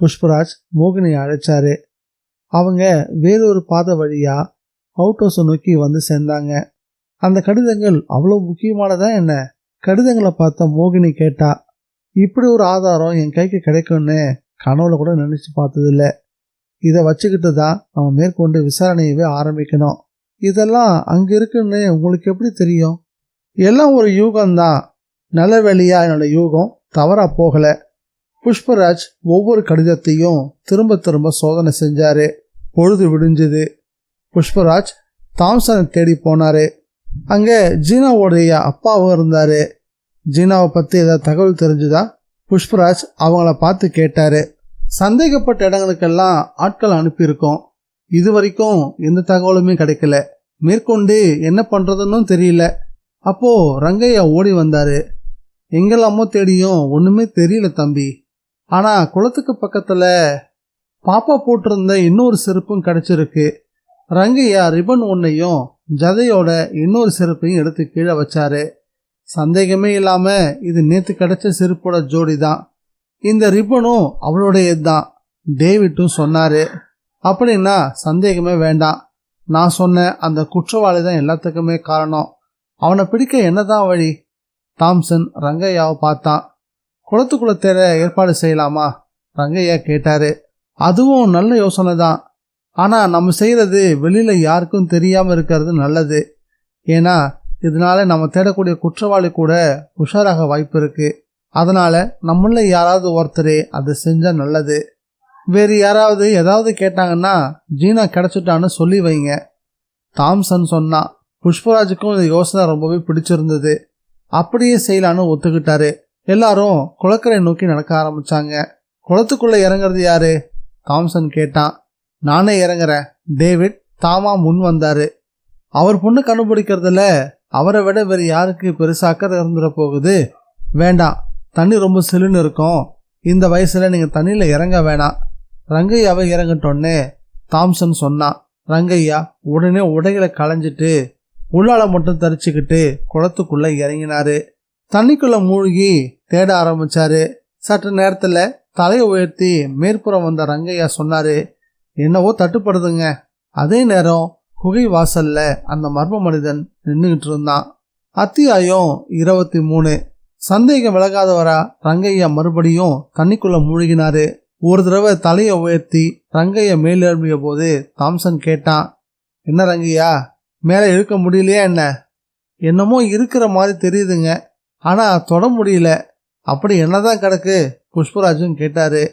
புஷ்பராஜ் மோகினி அழைச்சாரு. அவங்க வேறொரு பாதை வழியா அவுட் ஹவுஸை நோக்கி வந்து சேர்ந்தாங்க. அந்த கடிதங்கள் அவ்வளோ முக்கியமானதா என்ன? கடிதங்களை பார்த்த மோகினி கேட்டா. இப்படி ஒரு ஆதாரம் என் கைக்கு கிடைக்கும்னு கனவுல கூட நினைச்சு பார்த்ததில்ல. இதை வச்சுக்கிட்டு தான் நம்ம மேற்கொண்டு விசாரணையவே ஆரம்பிக்கணும். இதெல்லாம் அங்க இருக்குன்னு உங்களுக்கு எப்படி தெரியும்? எல்லாம் ஒரு யூகம்தான். நல்ல வேலையா என்னோட யூகம் தவறா போகல. புஷ்பராஜ் ஒவ்வொரு கடிதத்தையும் திரும்ப திரும்ப சோதனை செஞ்சாரு. பொழுது விடிஞ்சுது. புஷ்பராஜ் தாம்சனை தேடி போனாரு. அங்க ஜீனாவோடைய அப்பாவும் இருந்தாரு. ஜீனாவை பத்தி ஏதாவது தகவல் தெரிஞ்சுதா? புஷ்பராஜ் அவங்கள பார்த்து கேட்டாரு. சந்தேகப்பட்ட இடங்களுக்கெல்லாம் ஆட்கள் அனுப்பியிருக்கோம். இது வரைக்கும் எந்த தகவலுமே கிடைக்கல. மேற்கொண்டு என்ன பண்றதுன்னு தெரியல. அப்போ ரங்கையா ஓடி வந்தாரு. எங்கெல்லாமோ தேடியும் ஒண்ணுமே தெரியல தம்பி. ஆனா குளத்துக்கு பக்கத்துல பாப்பா போட்டிருந்த இன்னொரு செருப்பும் கிடைச்சிருக்கு. ரங்கையா ரிபன் ஒன்னையும் ஜதையோட இன்னொரு செருப்பையும் எடுத்து கீழே வச்சாரு. சந்தேகமே இல்லாம இது நேத்து கிடைச்ச செருப்போட ஜோடி தான். இந்த ரிப்பனும் அவளுடையது தான் டேவிட்டும் சொன்னாரு. அப்படின்னா சந்தேகமே வேண்டாம். நான் சொன்ன அந்த குற்றவாளி தான் எல்லாத்துக்குமே காரணம். அவனை பிடிக்க என்னதான் வழி? தாம்சன் ரங்கையாவை பார்த்தான். குளத்துக்குள்ள தேட ஏற்பாடு செய்யலாமா? ரங்கையா கேட்டாரு. அதுவும் நல்ல யோசனை தான். ஆனா நம்ம செய்யறது வெளியில யாருக்கும் தெரியாம இருக்கிறது நல்லது. ஏன்னா இதனால நம்ம தேடக்கூடிய குற்றவாளி கூட உஷாராக வாய்ப்பு இருக்கு. அதனால நம்மள யாராவது ஒருத்தரே அதை செஞ்சா நல்லது. வேறு யாராவது ஏதாவது கேட்டாங்கன்னா ஜீனா கிடைச்சிட்டான்னு சொல்லி வைங்க. தாம்சன் சொன்னான். புஷ்பராஜுக்கும் இந்த யோசனை ரொம்பவே பிடிச்சிருந்தது. அப்படியே செய்யலான்னு ஒத்துக்கிட்டாரு. எல்லாரும் குளக்கரை நோக்கி நடக்க ஆரம்பிச்சாங்க. குளத்துக்குள்ள இறங்குறது யாரு? தாம்சன் கேட்டான். நானே இறங்குறேன். டேவிட் தாமா முன் வந்தாரு. அவர் பொண்ணு கண்டுபிடிக்கிறதுல அவரை விட வேறு யாருக்கு பெருசா அக்கறை இருந்துட போகுது? வேண்டாம், தண்ணி ரொம்ப சிலுன்னு இருக்கும். இந்த வயசுல நீங்க தண்ணியில இறங்க வேணாம். ரங்கையாவை இறங்கட்டோன்னே தாம்சன் சொன்னான். ரங்கையா உடனே உடைகளை களைஞ்சிட்டு உள்ளால மட்டும் தரிச்சுக்கிட்டு குளத்துக்குள்ள இறங்கினாரு. தண்ணிக்குள்ள மூழ்கி தேட ஆரம்பிச்சாரு. சற்று நேரத்துல தலையை உயர்த்தி மேற்புறம் வந்த ரங்கையா சொன்னாரு. என்னவோ தட்டுப்படுதுங்க. அதே நேரம் குகை வாசல்ல அந்த மர்ம மனிதன் நின்றுகிட்டு இருந்தான். அத்தியாயம் 23. சந்தேகம் விலகாதவரா ரங்கையா மறுபடியும் தண்ணிக்குள்ள மூழ்கினாரு. ஒரு தடவை தலையை உயர்த்தி ரங்கையா மேலெழும்பிய போது தாம்சன் கேட்டான். என்ன ரங்கையா, மேலே இழுக்க முடியலையா என்ன? என்னமோ இருக்கிற மாதிரி தெரியுதுங்க, ஆனா தொட முடியல. அப்படி என்னதான் கிடக்கு? புஷ்பராஜும் கேட்டாரு.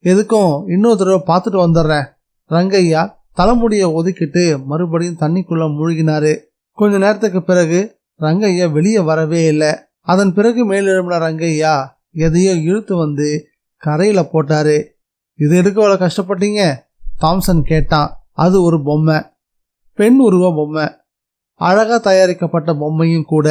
எதுக்கும் இன்னொரு தடவை பார்த்துட்டு வந்துடுறேன். ரங்கையா தலைமுடியை ஒதுக்கிட்டு மறுபடியும் தண்ணிக்குள்ள மூழ்கினாரு. கொஞ்ச நேரத்துக்கு பிறகு ரங்கையா வெளியே வரவே இல்லை. அதன் பிறகு மேலெழும்பின ரங்கையா எதையோ இழுத்து வந்து கரையில போட்டாரு. இது எடுக்க அவ்வளவு கஷ்டப்பட்டீங்க? தாம்சன் கேட்டான். அது ஒரு பொம்மை, பெண் உருவ பொம்மை, அழகா தயாரிக்கப்பட்ட பொம்மையும் கூட.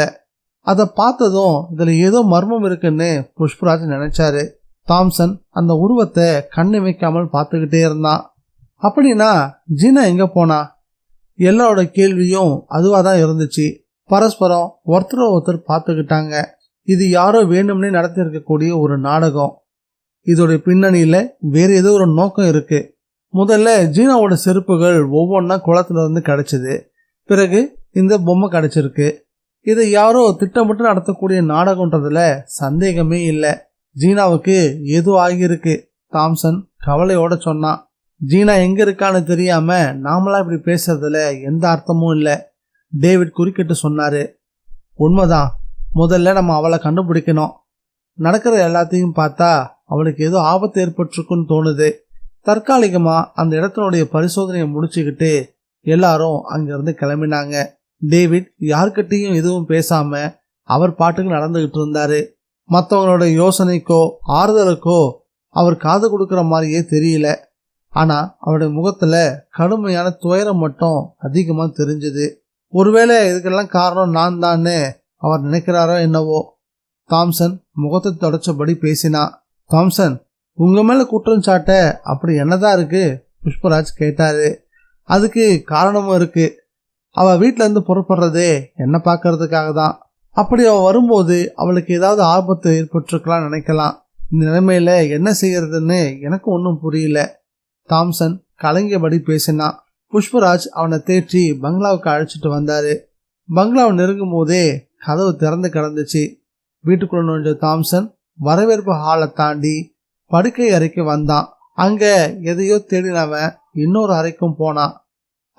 அதை பார்த்ததும் இதுல ஏதோ மர்மம் இருக்குன்னு புஷ்பராஜ் நினைச்சாரு. தாம்சன் அந்த உருவத்தை கண்ணு வைக்காமல் பார்த்துக்கிட்டே இருந்தான். அப்படின்னா ஜீனா எங்க போனா? எல்லாரோட கேள்வியும் அதுவா தான் இருந்துச்சு. பரஸ்பரம் ஒருத்தர ஒருத்தர் பார்த்துக்கிட்டாங்க. இது யாரோ வேணும்னே நடத்தி இருக்கக்கூடிய ஒரு நாடகம். இதோட பின்னணியில வேற ஏதோ ஒரு நோக்கம் இருக்கு. முதல்ல ஜீனாவோட செருப்புகள் ஒவ்வொன்றா குளத்துல இருந்து கிடைச்சது. பிறகு இந்த பொம்மை கிடைச்சிருக்கு. இதை யாரோ திட்டமிட்டு நடத்தக்கூடிய நாடகம்ன்றதுல சந்தேகமே இல்லை. ஜீனாவுக்கு ஏதோ ஆகியிருக்கு. தாம்சன் கவலையோட சொன்னான். ஜீனா எங்க இருக்கான்னு தெரியாம நாமளா இப்படி பேசுறதுல எந்த அர்த்தமும் இல்லை. டேவிட் குறுக்கிட்டு சொன்னாரு. உண்மைதான், முதல்ல நம்ம அவளை கண்டுபிடிக்கணும். நடக்கிற எல்லாத்தையும் பார்த்தா அவளுக்கு ஏதோ ஆபத்து ஏற்பட்டிருக்குன்னு தோணுது. தற்காலிகமா அந்த இடத்தினுடைய பரிசோதனையை முடிச்சுக்கிட்டு எல்லாரும் அங்கிருந்து கிளம்பினாங்க. டேவிட் யார்கிட்டையும் எதுவும் பேசாம அவர் பாட்டுக்கு நடந்துகிட்டு இருந்தாரு. மற்றவங்களோட யோசனைக்கோ ஆறுதலுக்கோ அவர் காது கொடுக்கிற மாதிரியே தெரியல. ஆனா அவருடைய முகத்துல கடுமையான துயரம் மட்டும் அதிகமா தெரிஞ்சது. ஒருவேளை இதுக்கெல்லாம் காரணம் நான் தான்னு அவர் நினைக்கிறாரோ என்னவோ. தாம்சன் முகத்தை தொடச்சபடி பேசினா. தாம்சன், உங்க மேல குற்றம் சாட்ட அப்படி என்னதான் இருக்கு? புஷ்பராஜ் கேட்டாரு. அதுக்கு காரணமும் இருக்கு. அவ வீட்டுல இருந்து புறப்படுறதே என்ன பாக்கிறதுக்காக தான். அப்படி அவ வரும்போது அவளுக்கு ஏதாவது ஆபத்து ஏற்பட்டிருக்கலாம் நினைக்கலாம். இந்த நிலைமையில என்ன செய்யறதுன்னு எனக்கு ஒன்றும் புரியல. தாம்சன் கலங்கியபடி பேசினான். புஷ்பராஜ் அவனை தேற்றி பங்களாவுக்கு அழைச்சிட்டு வந்தாரு. பங்களாவை நெருங்கும் போதே கதவு திறந்து கிடந்துச்சு. வீட்டுக்குள்ள நுழைஞ்ச தாம்சன் வரவேற்பு ஹாலை தாண்டி படுக்கை அறைக்கு வந்தான். அங்க எதையோ தேடினவன் இன்னொரு அறைக்கும் போனான்.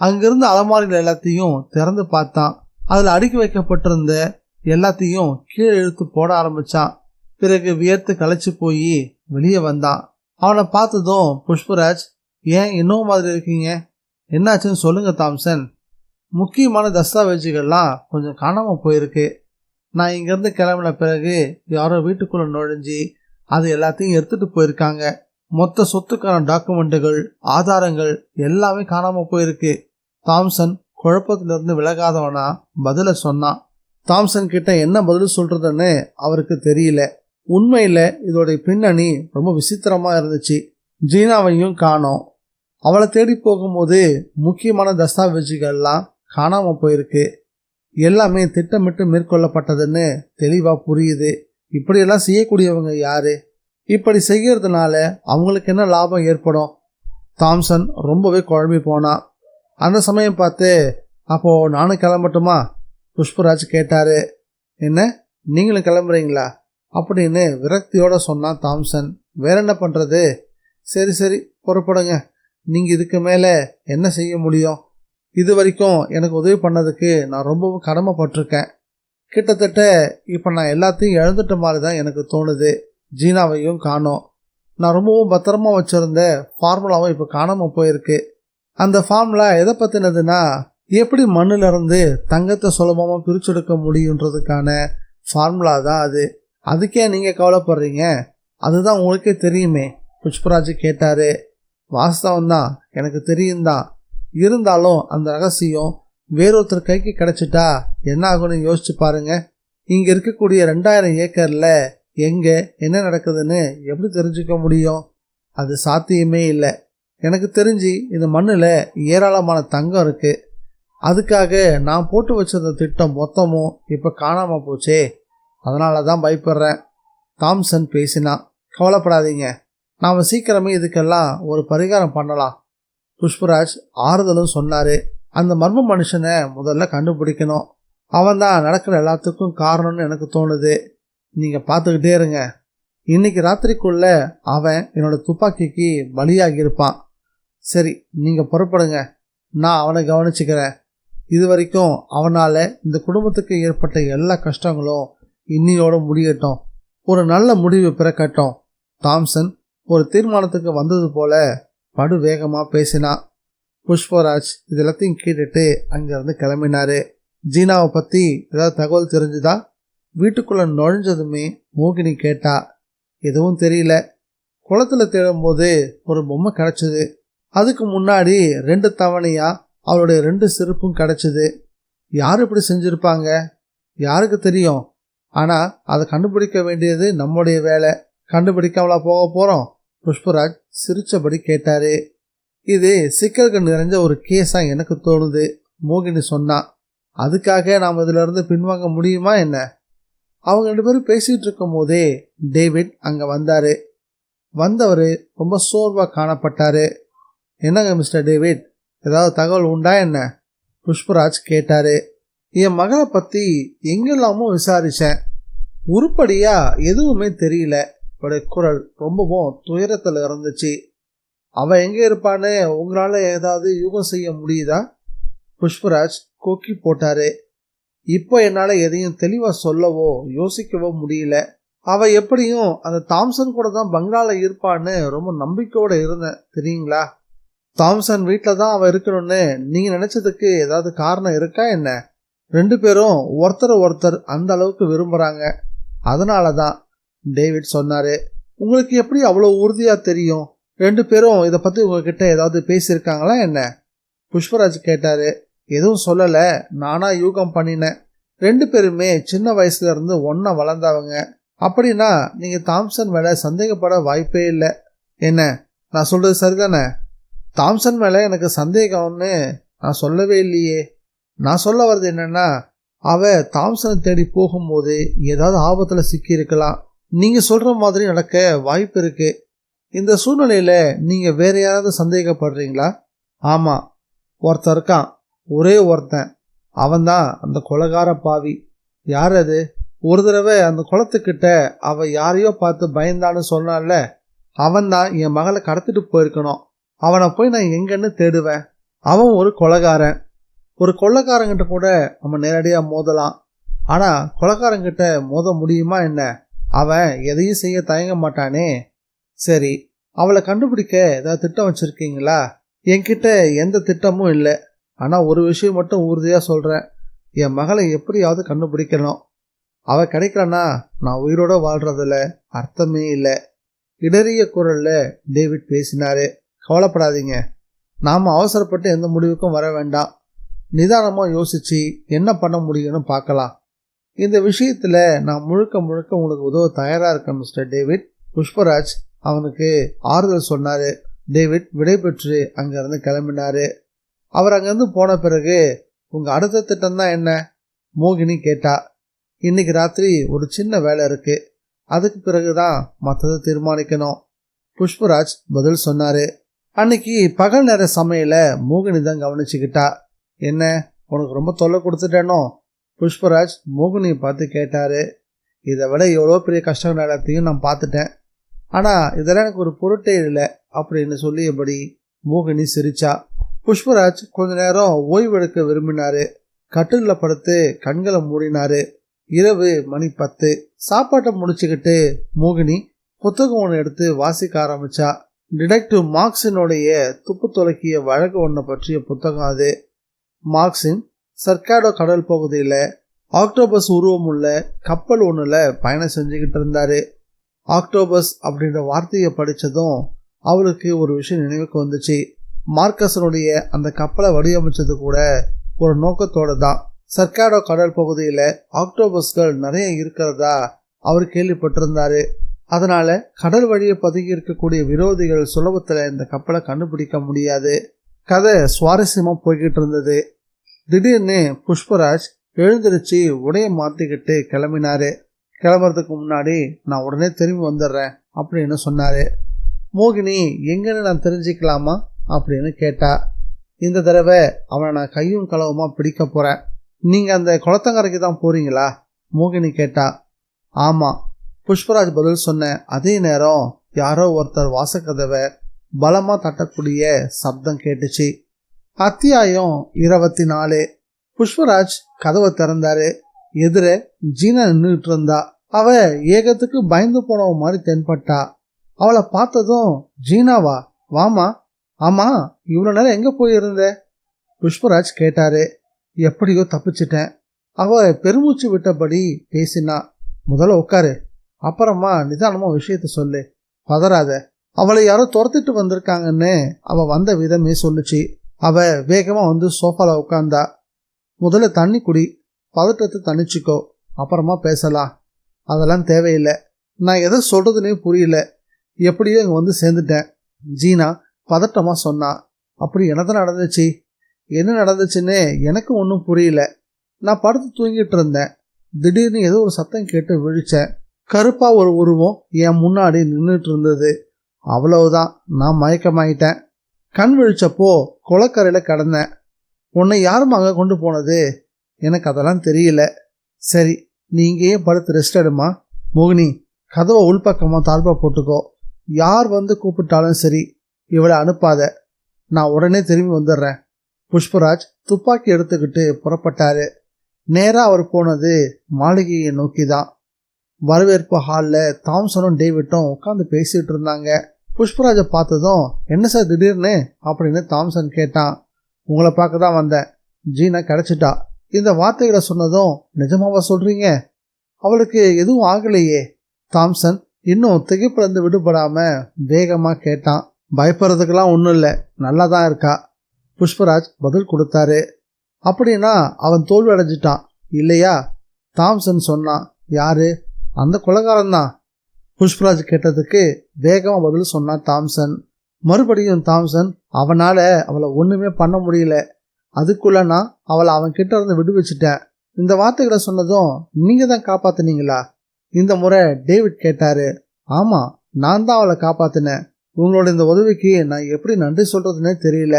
அங்கிருந்த அலமாரிகள் எல்லாத்தையும் திறந்து பார்த்தான். அதுல அடுக்கி வைக்கப்பட்டிருந்த எல்லாத்தையும் கீழே இழுத்து போட ஆரம்பிச்சான். பிறகு வியர்த்து களைச்சு போய் வெளியே வந்தான். அவனை பார்த்ததும் புஷ்பராஜ், ஏன் இன்னும் மாதிரி இருக்கீங்க, என்னாச்சுன்னு சொல்லுங்க தாம்சன். முக்கியமான தஸ்தாவேஜுகள்லாம் கொஞ்சம் காணாம போயிருக்கு. நான் இங்கிருந்து கிளம்பின பிறகு யாரோ வீட்டுக்குள்ள நுழைஞ்சி அது எல்லாத்தையும் எடுத்துட்டு போயிருக்காங்க. மொத்த சொத்துக்கான டாக்குமெண்ட்டுகள், ஆதாரங்கள் எல்லாமே காணாம போயிருக்கு. தாம்சன் குழப்பத்திலிருந்து விலகாதவனா பதில சொன்னான். தாம்சன் கிட்ட என்ன பதில் சொல்றதுன்னு அவருக்கு தெரியல. உண்மையில இதோட பின்னணி ரொம்ப விசித்திரமா இருந்துச்சு. ஜீனாவையும் காணோம். அவளை தேடி போகும்போது முக்கியமான தஸ்தாவேஜுகள்லாம் காணாம போயிருக்கு. எல்லாமே திட்டமிட்டு மேற்கொள்ளப்பட்டதுன்னு தெளிவா புரியுது. இப்படியெல்லாம் செய்யக்கூடியவங்க யாரு? இப்படி செய்யறதுனால அவங்களுக்கு என்ன லாபம் ஏற்படும்? தாம்சன் ரொம்பவே குழம்பி போனான். அந்த சமயம் பார்த்து, அப்போ நானும் கிளம்பட்டுமா? புஷ்பராஜ் கேட்டாரு. என்ன, நீங்களும் கிளம்புறீங்களா அப்படின்னு விரக்தியோட சொன்னான் தாம்சன். வேற என்ன பண்றது? சரி சரி புறப்படுங்க. நீங்க இதுக்கு மேல என்ன செய்ய முடியும்? இது வரைக்கும் எனக்கு உதவி பண்ணதுக்கு நான் ரொம்பவும் கடமைப்பட்டிருக்கேன். கிட்டத்தட்ட இப்போ நான் எல்லாத்தையும் இழந்துட்ட மாதிரி தான் எனக்கு தோணுது. ஜீனாவையும் காணோம். நான் ரொம்பவும் பத்திரமா வச்சிருந்த ஃபார்முலாவும் இப்போ காணாமல் போயிருக்கு. அந்த ஃபார்முலா எதை பற்றினதுன்னா, எப்படி மண்ணிலிருந்து தங்கத்தை சுலபமாக பிரிச்செடுக்க முடியுன்றதுக்கான ஃபார்முலா தான் அது. அதுக்கே நீங்கள் கவலைப்படுறீங்க? அதுதான் உங்களுக்கே தெரியுமே. புஷ்பராஜ் கேட்டாரு. வாஸ்தவம் தான், எனக்கு தெரியும் தான். இருந்தாலும் அந்த ரகசியம் வேறொருத்தர் கைக்கு கிடைச்சிட்டா என்ன ஆகும்னு யோசிச்சு பாருங்க. இங்க இருக்கக்கூடிய 2000 ஏக்கர்ல எங்க என்ன நடக்குதுன்னு எப்படி தெரிஞ்சுக்க முடியும்? அது சாத்தியமே இல்லை. எனக்கு தெரிஞ்சு இந்த மண்ணில் ஏராளமான தங்கம் இருக்கு. அதுக்காக நான் போட்டு வச்சிருந்த திட்டம் மொத்தமும் இப்போ காணாம போச்சே. அதனால தான் பயப்படுறேன். தாம்சன் பேசினான். கவலைப்படாதீங்க, நாம் சீக்கிரமே இதுக்கெல்லாம் ஒரு பரிகாரம் பண்ணலாம். புஷ்பராஜ் ஆறுதலும் சொன்னாரு. அந்த மர்ம மனுஷனை முதல்ல கண்டுபிடிக்கணும். அவன் தான் நடக்கிற எல்லாத்துக்கும் காரணம்னு எனக்கு தோணுது. நீங்க பார்த்துக்கிட்டே இருங்க. இன்னைக்கு ராத்திரிக்குள்ள அவன் என்னோட துப்பாக்கிக்கு பலியாகி இருப்பான். சரி, நீங்க புறப்படுங்க. நான் அவனை கவனிச்சுக்கிறேன். இது வரைக்கும் அவனால இந்த குடும்பத்துக்கு ஏற்பட்ட எல்லா கஷ்டங்களும் இன்னியோட முடியட்டும். ஒரு நல்ல முடிவு பிறக்கட்டும். தாம்சன் ஒரு தீர்மானத்துக்கு வந்தது போல படு வேகமா பேசினான். புஷ்பராஜ் இதெல்லாத்தையும் கேட்டுட்டு அங்கிருந்து கிளம்பினாரு. ஜீனாவை பத்தி ஏதாவது தகவல் தெரிஞ்சுதா? வீட்டுக்குள்ள நுழைஞ்சதுமே மோகினி கேட்டா. எதுவும் தெரியல. குளத்துல தேடும்போது ஒரு பொம்மை கிடைச்சது. அதுக்கு முன்னாடி 2 தவணையா அவளுடைய 2 செருப்பும் கிடைச்சது. யார் இப்படி செஞ்சிருப்பாங்க? யாருக்கு தெரியும்? ஆனா அதை கண்டுபிடிக்க வேண்டியது நம்முடைய வேலை. கண்டுபிடிக்காமலா போக போறோம்? புஷ்பராஜ் சிரிச்சபடி கேட்டாரு. இது சிக்கல்கள் நிறைஞ்ச ஒரு கேஸா எனக்கு தோணுது, மோகினி சொன்னா. அதுக்காக நாம் இதுல இருந்து பின்வாங்க முடியுமா என்ன? அவங்க 2 பேரும் பேசிட்டு இருக்கும் போதே டேவிட் அங்க வந்தாரு. வந்தவரு ரொம்ப சோர்வா காணப்பட்டாரு. என்னங்க மிஸ்டர் டேவிட், ஏதாவது தகவல் உண்டா என்ன? புஷ்பராஜ் கேட்டாரு. என் மகளை பத்தி எங்கெல்லாமோ விசாரிச்சேன். உருப்படியா எதுவுமே தெரியல. அவருடைய குரல் ரொம்பவும் துயரத்துல இருந்துச்சு. அவ எங்க இருப்பான்னு உங்களால ஏதாவது யூகம் செய்ய முடியுதா? புஷ்பராஜ் கொக்கி போட்டாரு. இப்போ என்னால எதையும் தெளிவா சொல்லவோ யோசிக்கவோ முடியல. அவ எப்படியும் அந்த தாம்சன் கூட தான் பங்களால இருப்பான்னு ரொம்ப நம்பிக்கையோட இருந்தேன் தெரியுங்களா? தாம்சன் வீட்டில தான் அவ இருக்கணும்னு நீங்க நினைச்சதுக்கு ஏதாவது காரணம் இருக்கா என்ன? 2 பேரும் ஒருத்தர் அந்த அளவுக்கு விரும்புறாங்க. அதனாலதான், டேவிட் சொன்னாரு. உங்களுக்கு எப்படி அவ்வளவு உறுதியா தெரியும்? 2 பேரும் இதை பத்தி உங்ககிட்ட ஏதாவது பேசியிருக்காங்களா என்ன? புஷ்பராஜ் கேட்டாரு. எதுவும் சொல்லல, நானா யூகம் பண்ணினேன். 2 பேருமே சின்ன வயசுல இருந்து ஒன்னா வளர்ந்தவங்க. அப்படின்னா நீங்க தாம்சன் மேல சந்தேகப்பட வாய்ப்பே இல்லை. என்ன, நான் சொல்றது சரிதானே? தாம்சன் மேல எனக்கு சந்தேகம்னு நான் சொல்லவே இல்லையே. நான் சொல்ல வர்றது என்னன்னா, அவ தாம்சனை தேடி போகும்போது ஏதாவது ஆபத்துல சிக்கி இருக்கலாம். நீங்க சொல்ற மாதிரி நடக்க வாய்ப்பு இருக்கு. இந்த சூழ்நிலையில நீங்க வேற யாராவது சந்தேகப்படுறீங்களா? ஆமா, ஒருத்தன் இருக்கான், ஒரே ஒருத்தன். அவன்தான் அந்த கொலைகார பாவி. யார் அது? ஒரு தடவை அந்த குளத்துக்கிட்ட அவ யாரையோ பார்த்து பயந்தான்னு சொன்னான்ல, அவன்தான் என் மகளை கடத்திட்டு போயிருக்கணும். அவனை போய் நான் எங்கன்னு தேடுவேன்? அவன் ஒரு கொலைகாரன். ஒரு கொள்ளைக்காரங்கிட்ட கூட நம்ம நேரடியா மோதலாம். ஆனா கொலைக்காரங்கிட்ட மோத முடியுமா என்ன? அவன் எதையும் செய்ய தயங்க மாட்டானே. சரி, அவளை கண்டுபிடிக்க ஏதாவது திட்டம் வச்சிருக்கீங்களா? என்கிட்ட எந்த திட்டமும் இல்லை. ஆனா ஒரு விஷயம் மட்டும் உறுதியா சொல்றேன். என் மகளை எப்படியாவது கண்டுபிடிக்கணும். அவ கிடைக்கலன்னா நான் உயிரோட வாழ்றதுல அர்த்தமே இல்லை. இடறிய குரல்ல டேவிட் பேசினாரு. கவலைப்படாதீங்க, நாம அவசரப்பட்டு எந்த முடிவுக்கும் வர வேண்டாம். நிதானமா யோசிச்சு என்ன பண்ண முடியும்னு பார்க்கலாம். இந்த விஷயத்துல நான் முழுக்க உங்களுக்கு உதவ தயாரா இருக்கேன் மிஸ்டர் டேவிட். புஷ்பராஜ் அவனுக்கு ஆறுதல் சொன்னாரு. டேவிட் விடை பெற்று அங்கிருந்து கிளம்பினாரு. அவர் அங்கிருந்து போன பிறகு, உங்க அடுத்த திட்டம் தான் என்ன? மோகினி கேட்டா. இன்னைக்கு ராத்திரி ஒரு சின்ன வேலை இருக்கு, அதுக்கு பிறகுதான் மற்றதை தீர்மானிக்கணும். புஷ்பராஜ் பதில் சொன்னாரு. அன்னைக்கு பகல் நேர சமையல மோகினி தான் கவனிச்சுக்கிட்டா. என்ன, உனக்கு ரொம்ப தொல்லை கொடுத்துட்டேனோ? புஷ்பராஜ் மோகினியை பார்த்து கேட்டாரு. இதை விட எவ்வளோ பெரிய கஷ்டம் எல்லாத்தையும் நான் பார்த்துட்டேன், ஆனா இதெல்லாம் எனக்கு ஒரு பொருட்டே இல்லை அப்படின்னு சொல்லியபடி மோகினி சிரிச்சா. புஷ்பராஜ் கொஞ்ச நேரம் ஓய்வெடுக்க விரும்பினாரு. கட்டிலில் படுத்து கண்களை மூடினாரு. இரவு மணி 10. சாப்பாட்டை முடிச்சுக்கிட்டு மோகினி புத்தகம் ஒன்று எடுத்து வாசிக்க ஆரம்பிச்சா. டிடெக்டிவ் மார்க்சினுடைய துப்பு துலக்கிய வழக்கு ஒன்றை பற்றிய புத்தகம் அது. மார்க்சின் சர்க்காடோ கடல் பகுதியில் ஆக்டோபஸ் உருவம் உள்ள கப்பல் ஒன்றுல பயணம் செஞ்சுக்கிட்டு இருந்தாரு. ஆக்டோபஸ் அப்படின்ற வார்த்தையை படித்ததும் அவளுக்கு ஒரு விஷயம் நினைவுக்கு வந்துச்சு. மார்க்கஸனுடைய அந்த கப்பலை வடிவமைச்சது கூட ஒரு நோக்கத்தோடு தான். சர்க்காடோ கடல் பகுதியில் ஆக்டோபஸ்கள் நிறைய இருக்கிறதா அவர் கேள்விப்பட்டிருந்தாரு. அதனால கடல் வழியை பதுங்கி இருக்கக்கூடிய விரோதிகள் சுலபத்தில் இந்த கப்பலை கண்டுபிடிக்க முடியாது. கதை சுவாரஸ்யமா போய்கிட்டு இருந்தது. திடீர்னு புஷ்பராஜ் எழுந்திருச்சு உடைய மாற்றிக்கிட்டு கிளம்பினாரு. கிளம்புறதுக்கு முன்னாடி நான் உடனே திரும்பி வந்துடுறேன் அப்படின்னு சொன்னாரு. மோகினி எங்கன்னு நான் தெரிஞ்சுக்கலாமா அப்படின்னு கேட்டா. இந்த தடவை அவனை நான் கையும் களவுமா பிடிக்க போறேன். நீங்க அந்த குளத்தங்கரைக்கு தான் போறீங்களா? மோகினி கேட்டா. ஆமா, புஷ்பராஜ் பதில் சொன்ன அதே நேரம் யாரோ ஒருத்தர் வாசக்கதவை பலமா தட்டக்கூடிய சப்தம் கேட்டுச்சு. அத்தியாயம் 24. புஷ்பராஜ் கதவை திறந்தாரு. எதிர ஜீனா நின்றுட்டு இருந்தா. அவ ஏகத்துக்கு பயந்து போனவ மாதிரி தென்பட்டா. அவளை பார்த்ததும், ஜீனாவா, வாமா. ஆமா, இவ்வளோ நேரம் எங்க போயிருந்த? புஷ்பராஜ் கேட்டாரு. எப்படியோ தப்பிச்சிட்டேன். அவ பெருமூச்சு விட்டபடி பேசினா. முதல்ல உட்காரு, அப்புறமா நிதானமா விஷயத்த சொல்லு, பதறாத. அவளை யாரோ துரத்திட்டு வந்திருக்காங்கன்னு அவ வந்த விதமே சொல்லுச்சு. அவ வேகமா வந்து சோஃபால உட்கார்ந்தா. முதல்ல தண்ணி குடி, பதட்டத்தை தணிச்சுக்கோ, அப்புறமா பேசலாம். அதெல்லாம் தேவையில்லை, நான் எதை சொல்றதுன்னே புரியல. எப்படியோ இங்கே வந்து சேர்ந்துட்டேன், ஜீனா பதட்டமா சொன்னா. அப்படி என்னதான் நடந்துச்சு? என்ன நடந்துச்சுன்னு எனக்கு ஒன்றும் புரியல. நான் படுத்து தூங்கிட்டு இருந்தேன். திடீர்னு ஏதோ ஒரு சத்தம் கேட்டு விழிச்சேன். கருப்பா ஒரு உருவம் என் முன்னாடி நின்றுட்டு இருந்தது. அவ்வளவுதான், நான் மயக்கமாயிட்டேன். கண் விழிச்சப்போ குளக்கரையில் கிடந்தேன். உன்னை யாரும் அங்கே கொண்டு போனது? எனக்கு அதெல்லாம் தெரியல. சரி, நீ இங்கேயே படுத்து ரெஸ்ட் எடுமா. மோகினி, கதவை உள்பக்கமாக தாழ்பா போட்டுக்கோ. யார் வந்து கூப்பிட்டாலும் சரி, இவளை அனுப்பாத. நான் உடனே திரும்பி வந்துடுறேன். புஷ்பராஜ் துப்பாக்கி எடுத்துக்கிட்டு புறப்பட்டாரு. நேராக அவர் போனது மாளிகையை நோக்கி தான். வரவேற்பு ஹாலில் தாம்சனும் டேவிட்டும் உட்காந்து பேசிட்டு இருந்தாங்க. புஷ்பராஜை பார்த்ததும், என்ன சார் திடீர்னு அப்படின்னு தாம்சன் கேட்டான். உங்களை பார்க்க தான் வந்தேன், ஜீனா கிடைச்சிட்டா. இந்த வார்த்தைகளை சொன்னதும், நிஜமாவா சொல்றீங்க? அவளுக்கு எதுவும் ஆகலையே? தாம்சன் இன்னும் திகைப்பிழந்து விடுபடாம வேகமா கேட்டான். பயப்படுறதுக்கெல்லாம் ஒன்றும் இல்லை, நல்லா தான் இருக்கா. புஷ்பராஜ் பதில் கொடுத்தாரு. அப்படின்னா அவன் தோல்வி அடைஞ்சிட்டான் இல்லையா? தாம்சன் சொன்னான். யாரு? அந்த கொலைகாரன்தான். புஷ்பராஜ் கேட்டதுக்கு வேகமாக பதில் சொன்னான் தாம்சன். மறுபடியும் தாம்சன், அவனால அவளை ஒன்றுமே பண்ண முடியல, அதுக்குள்ள நான் அவளை அவன் கிட்ட இருந்து விடுவிச்சிட்டேன். இந்த வார்த்தைகளை சொன்னதும், நீங்க தான் காப்பாத்தினீங்களா? இந்த முறை டேவிட் கேட்டாரு. ஆமா, நான் தான் அவளை காப்பாத்தினேன். உங்களோட இந்த உதவிக்கு நான் எப்படி நன்றி சொல்றதுன்னே தெரியல.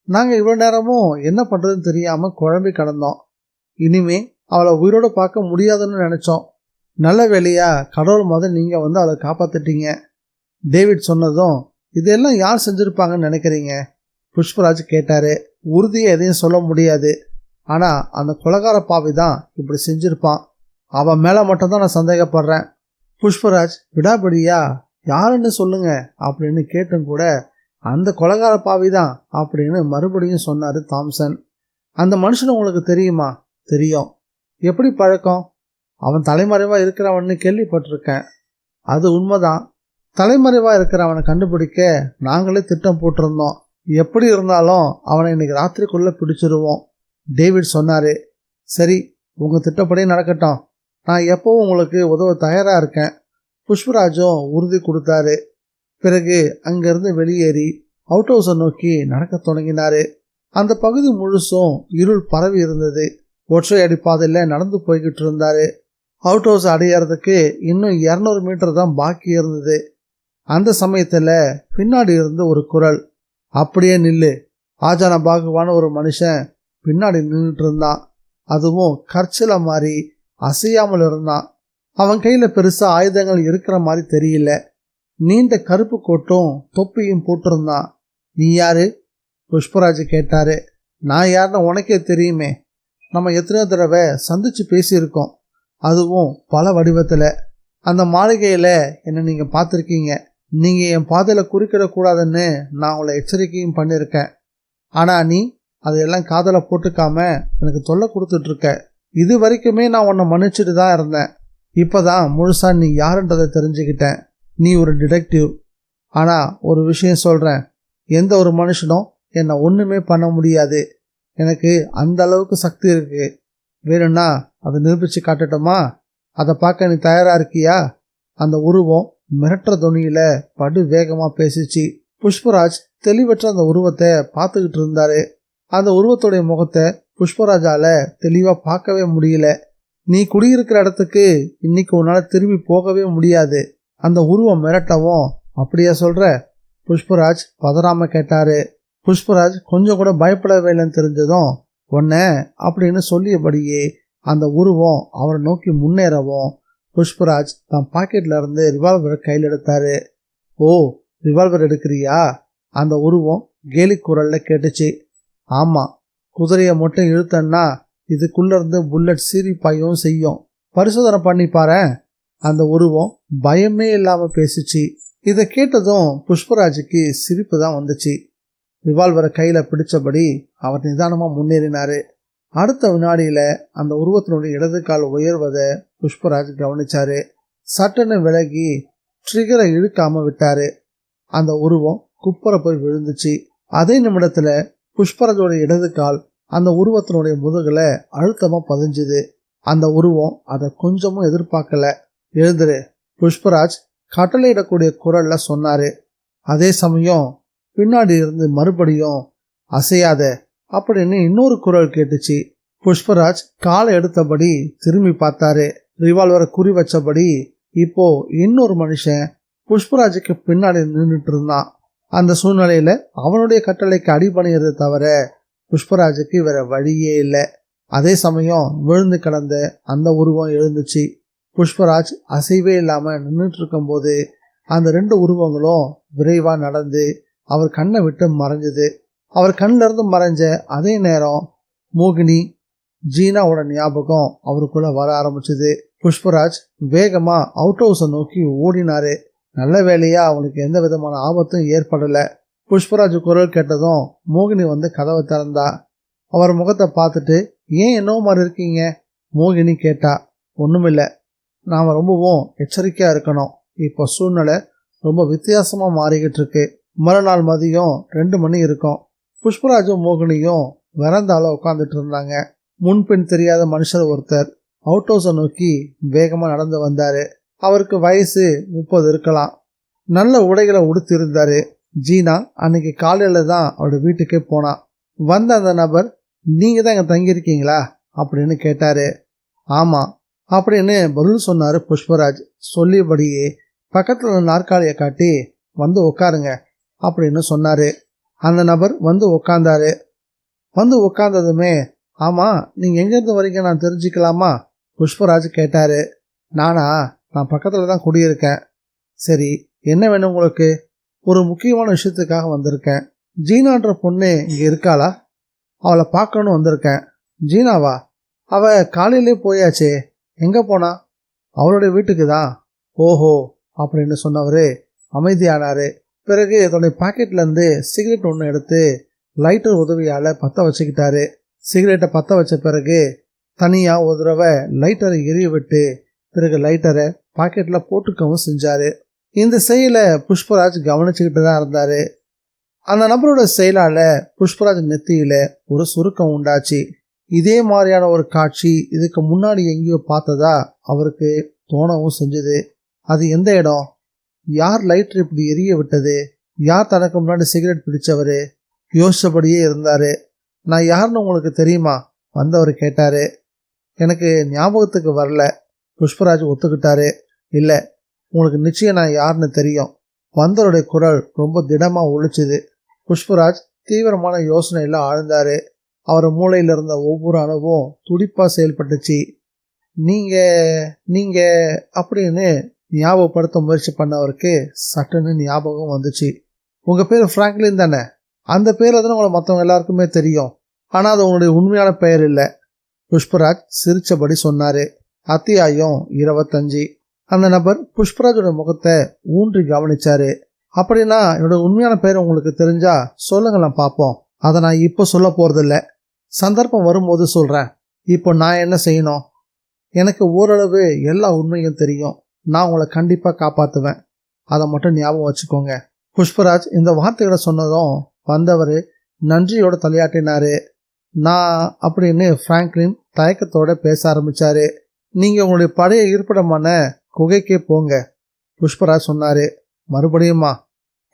நாங்க இவ்வளோ நேரமும் என்ன பண்றதுன்னு தெரியாம குழம்பி கிடந்தோம். இனிமே அவளை உயிரோட பார்க்க முடியாதுன்னு நினைச்சோம். நல்ல வேலையா கடவுள் முதல் நீங்க வந்து அவளை காப்பாத்திட்டீங்க. டேவிட் சொன்னதும், இதெல்லாம் யார் செஞ்சிருப்பாங்கன்னு நினைக்கிறீங்க? புஷ்பராஜ் கேட்டாரு. உறுதியை எதையும் சொல்ல முடியாது, ஆனா அந்த கொலைகார பாவி தான் இப்படி செஞ்சிருப்பான். அவன் மேல மட்டும்தான் நான் சந்தேகப்படுறேன். புஷ்பராஜ் விடாபடியா, யாருன்னு சொல்லுங்க அப்படின்னு கேட்டும் கூட, அந்த கொலைகார பாவி தான் அப்படின்னு மறுபடியும் சொன்னாரு தாம்சன். அந்த மனுஷன் உங்களுக்கு தெரியுமா? தெரியும். எப்படி பழக்கம்? அவன் தலைமறைவா இருக்கிறவன்னு கேள்விப்பட்டிருக்கேன். அது உண்மைதான். தலைமறைவா இருக்கிறவனை கண்டுபிடிக்க நாங்களே திட்டம் போட்டிருந்தோம். எப்படி இருந்தாலும் அவனை இன்னைக்கு ராத்திரிக்குள்ள பிடிச்சிருவோம், டேவிட் சொன்னாரு. சரி, உங்க திட்டப்படி நடக்கட்டும். நான் எப்பவும் உங்களுக்கு உதவ தயாரா இருக்கேன். புஷ்பராஜும் உறுதி கொடுத்தாரு. பிறகு அங்கிருந்து வெளியேறி அவுட் ஹவுஸை நோக்கி நடக்க தொடங்கினாரு. அந்த பகுதி முழுசும் இருள் பரவி இருந்தது. ஒற்றை அடி பாதையில் நடந்து போய்கிட்டு இருந்தாரு. அவுட் ஹவுஸ் அடையறதுக்கு இன்னும் 200 மீட்டர் தான் பாக்கி இருந்தது. அந்த சமயத்தில் பின்னாடி இருந்து ஒரு குரல், அப்படியே நில்லு. ஆஜான பாகுவான ஒரு மனுஷன் பின்னாடி நின்றுட்டு இருந்தான். அதுவும் கற்சில மாதிரி அசையாமல் இருந்தான். அவன் கையில் பெருசாக ஆயுதங்கள் இருக்கிற மாதிரி தெரியல. நீண்ட கருப்பு கோட்டும் தொப்பியும் போட்டிருந்தான். நீ யாரு? புஷ்பராஜ் கேட்டாரு. நான் யாருன்னு உனக்கே தெரியுமே. நம்ம எத்தனையோ தடவை சந்திச்சு பேசியிருக்கோம், அதுவும் பல வடிவத்தில். அந்த மாளிகையில் என்னை நீங்கள் பார்த்துருக்கீங்க. நீங்கள் என் பாதையில் குறுக்கிடக்கூடாதுன்னு நான் உங்களை எச்சரிக்கையும் பண்ணியிருக்கேன். ஆனால் நீ அதையெல்லாம் காதலை போட்டுக்காம எனக்கு தொல்லை கொடுத்துட்ருக்க. இது வரைக்குமே நான் உன்னை மன்னிச்சுட்டு தான் இருந்தேன். இப்போ தான் முழுசா நீ யாருன்றதை தெரிஞ்சுக்கிட்டேன். நீ ஒரு டிடெக்டிவ். ஆனால் ஒரு விஷயம் சொல்கிறேன், எந்த ஒரு மனுஷனும் என்னை ஒன்றுமே பண்ண முடியாது. எனக்கு அந்த அளவுக்கு சக்தி இருக்கு. வேணும்னா அதை நிரூபித்து காட்டட்டுமா? அதை பார்க்க நீ தயாராக இருக்கியா? அந்த உருவம் மிரட்டுற துணியில் படு வேகமாக பேசிச்சு. புஷ்பராஜ் தெளிவற்ற அந்த உருவத்தை பார்த்துக்கிட்டு இருந்தாரு. அந்த உருவத்துடைய முகத்தை புஷ்பராஜால தெளிவாக பார்க்கவே முடியல. நீ குடியிருக்கிற இடத்துக்கு இன்னைக்கு உன்னால் திரும்பி போகவே முடியாது. அந்த உருவம் மிரட்டவும், அப்படியா சொல்ற? புஷ்பராஜ் பதறாம கேட்டாரு. புஷ்பராஜ் கொஞ்சம் கூட பயப்படவே இல்லைன்னு தெரிஞ்சதும், ஒன்ன அப்படின்னு சொல்லியபடியே அந்த உருவம் அவரை நோக்கி முன்னேறவும் புஷ்பராஜ் தன் பாக்கெட்ல இருந்து ரிவால்வரை கையில் எடுத்தாரு. ஓ, ரிவால்வர் எடுக்கிறியா? அந்த உருவம் கேலி குரல்ல கேட்டுச்சு. ஆமா, குதிரையை மட்டும் இழுத்தன்னா இதுக்குள்ள இருந்து புல்லட் சீறி பாயும் செய்யும். பரிசோதனை பண்ணி பாரு. அந்த உருவம் பயமே இல்லாம பேசிச்சு. இதை கேட்டதும் புஷ்பராஜுக்கு சிரிப்பு தான் வந்துச்சு. ரிவால்வரை கையில பிடிச்சபடி அவர் நிதானமா முன்னேறினாரு. அடுத்த வினாடியில அந்த உருவத்தினுடைய இடது கால் உயர்வதை புஷ்பராஜ் கவனிச்சாரு. சட்டன்னு விலகி ட்ரிகரை இழுக்காம விட்டாரு. அந்த உருவம் குப்பரை போய் விழுந்துச்சு. அதே நிமிடத்துல புஷ்பராஜோட இடது கால் அந்த உருவத்தினுடைய முதுகுல அழுத்தமா பதிஞ்சுது. அந்த உருவம் அதை கொஞ்சமும் எதிர்பார்க்கல. எழுந்துரு, புஷ்பராஜ் கட்டளையிடக்கூடிய குரல்ல சொன்னாரு. அதே சமயம் பின்னாடி இருந்து மறுபடியும் அசையாத அப்படின்னு இன்னொரு குரல் கேட்டுச்சு. புஷ்பராஜ் காலை எடுத்தபடி திரும்பி பார்த்தாரு. ரிவால்வரை குறி வச்சபடி இப்போ இன்னொரு மனுஷன் புஷ்பராஜுக்கு பின்னாடி நின்றுட்டு இருந்தான். அந்த சூழ்நிலையில அவனுடைய கட்டளைக்கு அடிபணியதை தவிர புஷ்பராஜுக்கு வேற வழியே இல்லை. அதே சமயம் விழுந்து கிடந்த அந்த உருவம் எழுந்துச்சு. புஷ்பராஜ் அசைவே இல்லாம நின்றுட்டு இருக்கும் போது அந்த 2 உருவங்களும் விரைவா நடந்து அவர் கண்ணை விட்டு மறைஞ்சது. அவர் கண்ணில இருந்து மறைஞ்ச அதே நேரம் மோகினி, ஜீனாவோட ஞாபகம் அவருக்குள்ள வர ஆரம்பிச்சது. புஷ்பராஜ் வேகமா அவுட் ஹவுஸை நோக்கி ஓடினாரு. நல்ல வேலையா அவனுக்கு எந்த விதமான ஆபத்தும் ஏற்படல. புஷ்பராஜ் குரல் கேட்டதும் மோகினி வந்து கதவை திறந்தா. அவர் முகத்தை பார்த்துட்டு, ஏன் என்னவோ மாதிரி இருக்கீங்க? மோகினி கேட்டா. ஒண்ணுமில்ல, நாம ரொம்பவும் எச்சரிக்கையா இருக்கணும். இப்போ சூழ்நிலை ரொம்ப வித்தியாசமா மாறிக்கிட்டு இருக்கு. மறுநாள் மதியம் 2 மணி இருக்கும். புஷ்பராஜும் மோகினியும் வெறந்தால உட்காந்துட்டு இருந்தாங்க. முன்பின் தெரியாத மனுஷர் ஒருத்தர் அவுட் ஹவுஸை நோக்கி வேகமா நடந்து வந்தாரு. அவருக்கு வயசு 30 இருக்கலாம். நல்ல உடைகளை உடுத்தி இருந்தாரு. ஜீனா அன்னைக்கு காலையில தான் அவருடைய வீட்டுக்கே போனா. வந்த அந்த நபர், நீங்க தான் இங்க தங்கியிருக்கீங்களா அப்படின்னு கேட்டாரு. ஆமா அப்படின்னு பதில் சொன்னாரு புஷ்பராஜ். சொல்லியபடியே பக்கத்துல நாற்காலியை காட்டி, வந்து உட்காருங்க அப்படின்னு சொன்னாரு. அந்த நபர் வந்து உட்கார்ந்தாரு. வந்து உட்கார்ந்ததுமே, ஆமா, நீங்க எங்கிருந்து வரீங்க நான் தெரிஞ்சுக்கலாமா? புஷ்பராஜ் கேட்டாரு. நான் பக்கத்துல தான் குடியிருக்கேன். சரி, என்ன வேணும் உங்களுக்கு? ஒரு முக்கியமான விஷயத்துக்காக வந்திருக்கேன். ஜீனான்ற பொண்ணு இங்க இருக்காளா? அவளை பார்க்கணும்னு வந்திருக்கேன். ஜீனாவா? அவ காலையிலே போயாச்சே. எங்க போனா? அவளுடைய வீட்டுக்கு தான். ஓஹோ அப்படின்னு சொன்னவரு அமைதியானாரு. பிறகு தன்னுடைய பாக்கெட்ல இருந்து சிகரெட் ஒன்று எடுத்து லைட்டர் உதவியால பத்த வச்சுக்கிட்டாரு. சிகரெட்டை பத்த வச்ச பிறகு தனியா ஒரு தடவை லைட்டரை எரிய விட்டு பிறகு லைட்டரை பாக்கெட்ல போட்டுக்கவும் செஞ்சாரு. இந்த செயலை புஷ்பராஜ் கவனிச்சுக்கிட்டு தான் இருந்தாரு. அந்த நபரோட செயலால புஷ்பராஜ் நெத்தியில ஒரு சுருக்கம் உண்டாச்சு. இதே மாதிரியான ஒரு காட்சி இதுக்கு முன்னாடி எங்கேயோ பார்த்ததா அவருக்கு தோணவும் செஞ்சது. அது எந்த இடம்? யார் லைட்டர் இப்படி எரிய விட்டது? யார் தனக்கு முன்னாடி சிகரெட் பிடிச்சவரு? யோசிச்சபடியே இருந்தாரு. நான் யாருன்னு உங்களுக்கு தெரியுமா வந்தவர் கேட்டாரு. எனக்கு ஞாபகத்துக்கு வரல. புஷ்பராஜ் ஒத்துக்கிட்டாரு. இல்லை, உங்களுக்கு நிச்சயம் நான் யாருன்னு தெரியும். வந்தவருடைய குரல் ரொம்ப திடமா ஒழிச்சுது. புஷ்பராஜ் தீவிரமான யோசனையில ஆழ்ந்தாரு. அவர் மூளையில இருந்த ஒவ்வொரு அணுவும் துடிப்பா செயல்பட்டுச்சு. நீங்க நீங்க அப்படின்னு ஞாபகப்படுத்த முயற்சி பண்ணவருக்கு சட்டுன்னு ஞாபகம் வந்துச்சு. உங்க பேர் பிராங்க்லின் தானே? அந்த பேர் தானே உங்களை மற்றவங்க எல்லாருக்குமே தெரியும். ஆனா அது உங்களுடைய உண்மையான பெயர் இல்லை. புஷ்பராஜ் சிரிச்சபடி சொன்னாரு. அத்தியாயம் 25. அந்த நபர் புஷ்பராஜோட முகத்தை ஊன்றி கவனிச்சாரு. அப்படின்னா என்னோட உண்மையான பெயர் உங்களுக்கு தெரிஞ்சா சொல்லுங்களேன் பார்ப்போம். அதை நான் இப்போ சொல்ல போறதில்ல, சந்தர்ப்பம் வரும்போது சொல்றேன். இப்போ நான் என்ன செய்யணும்? எனக்கு ஓரளவு எல்லா உண்மையும் தெரியும். நான் உங்களை கண்டிப்பா காப்பாத்துவேன். அதை மட்டும் ஞாபகம் வச்சுக்கோங்க. புஷ்பராஜ் இந்த வார்த்தைகளை சொன்னதும் வந்தவர் நன்றியோட தலையாட்டினாரு. நான் அப்படின்னு பிராங்க்லின் தயக்கத்தோட பேச ஆரம்பிச்சாரு. நீங்க உங்களுடைய பழைய இருப்பிடமான குகைக்கே போங்க, புஷ்பராஜ் சொன்னாரு. மறுபடியுமா?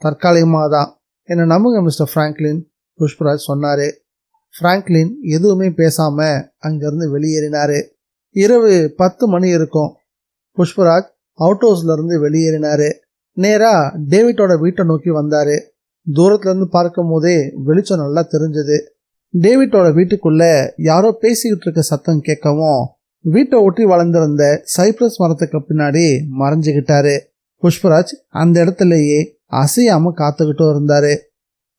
தற்காலிகமாக தான், என்னை நம்புங்க மிஸ்டர் பிராங்க்லின், புஷ்பராஜ் சொன்னாரு. பிராங்க்லின் எதுவுமே பேசாம அங்கிருந்து வெளியேறினாரு. இரவு 10 மணி இருக்கும். புஷ்பராஜ் அவுட் ஹவுஸ்ல இருந்து வெளியேறினாரு. நேரா டேவிட்டோட வீட்டை நோக்கி வந்தாரு. தூரத்துல இருந்து பார்க்கும் போதே வெளிச்சம் நல்லா தெரிஞ்சது. டேவிட்டோட வீட்டுக்குள்ள யாரோ பேசிக்கிட்டு இருக்க சத்தம் கேட்கவும் வீட்டை ஒட்டி வளர்ந்திருந்த சைப்ரஸ் மரத்துக்கு பின்னாடி மறைஞ்சுக்கிட்டாரு. புஷ்பராஜ் அந்த இடத்துலயே அசையாம காத்துக்கிட்டு இருந்தாரு.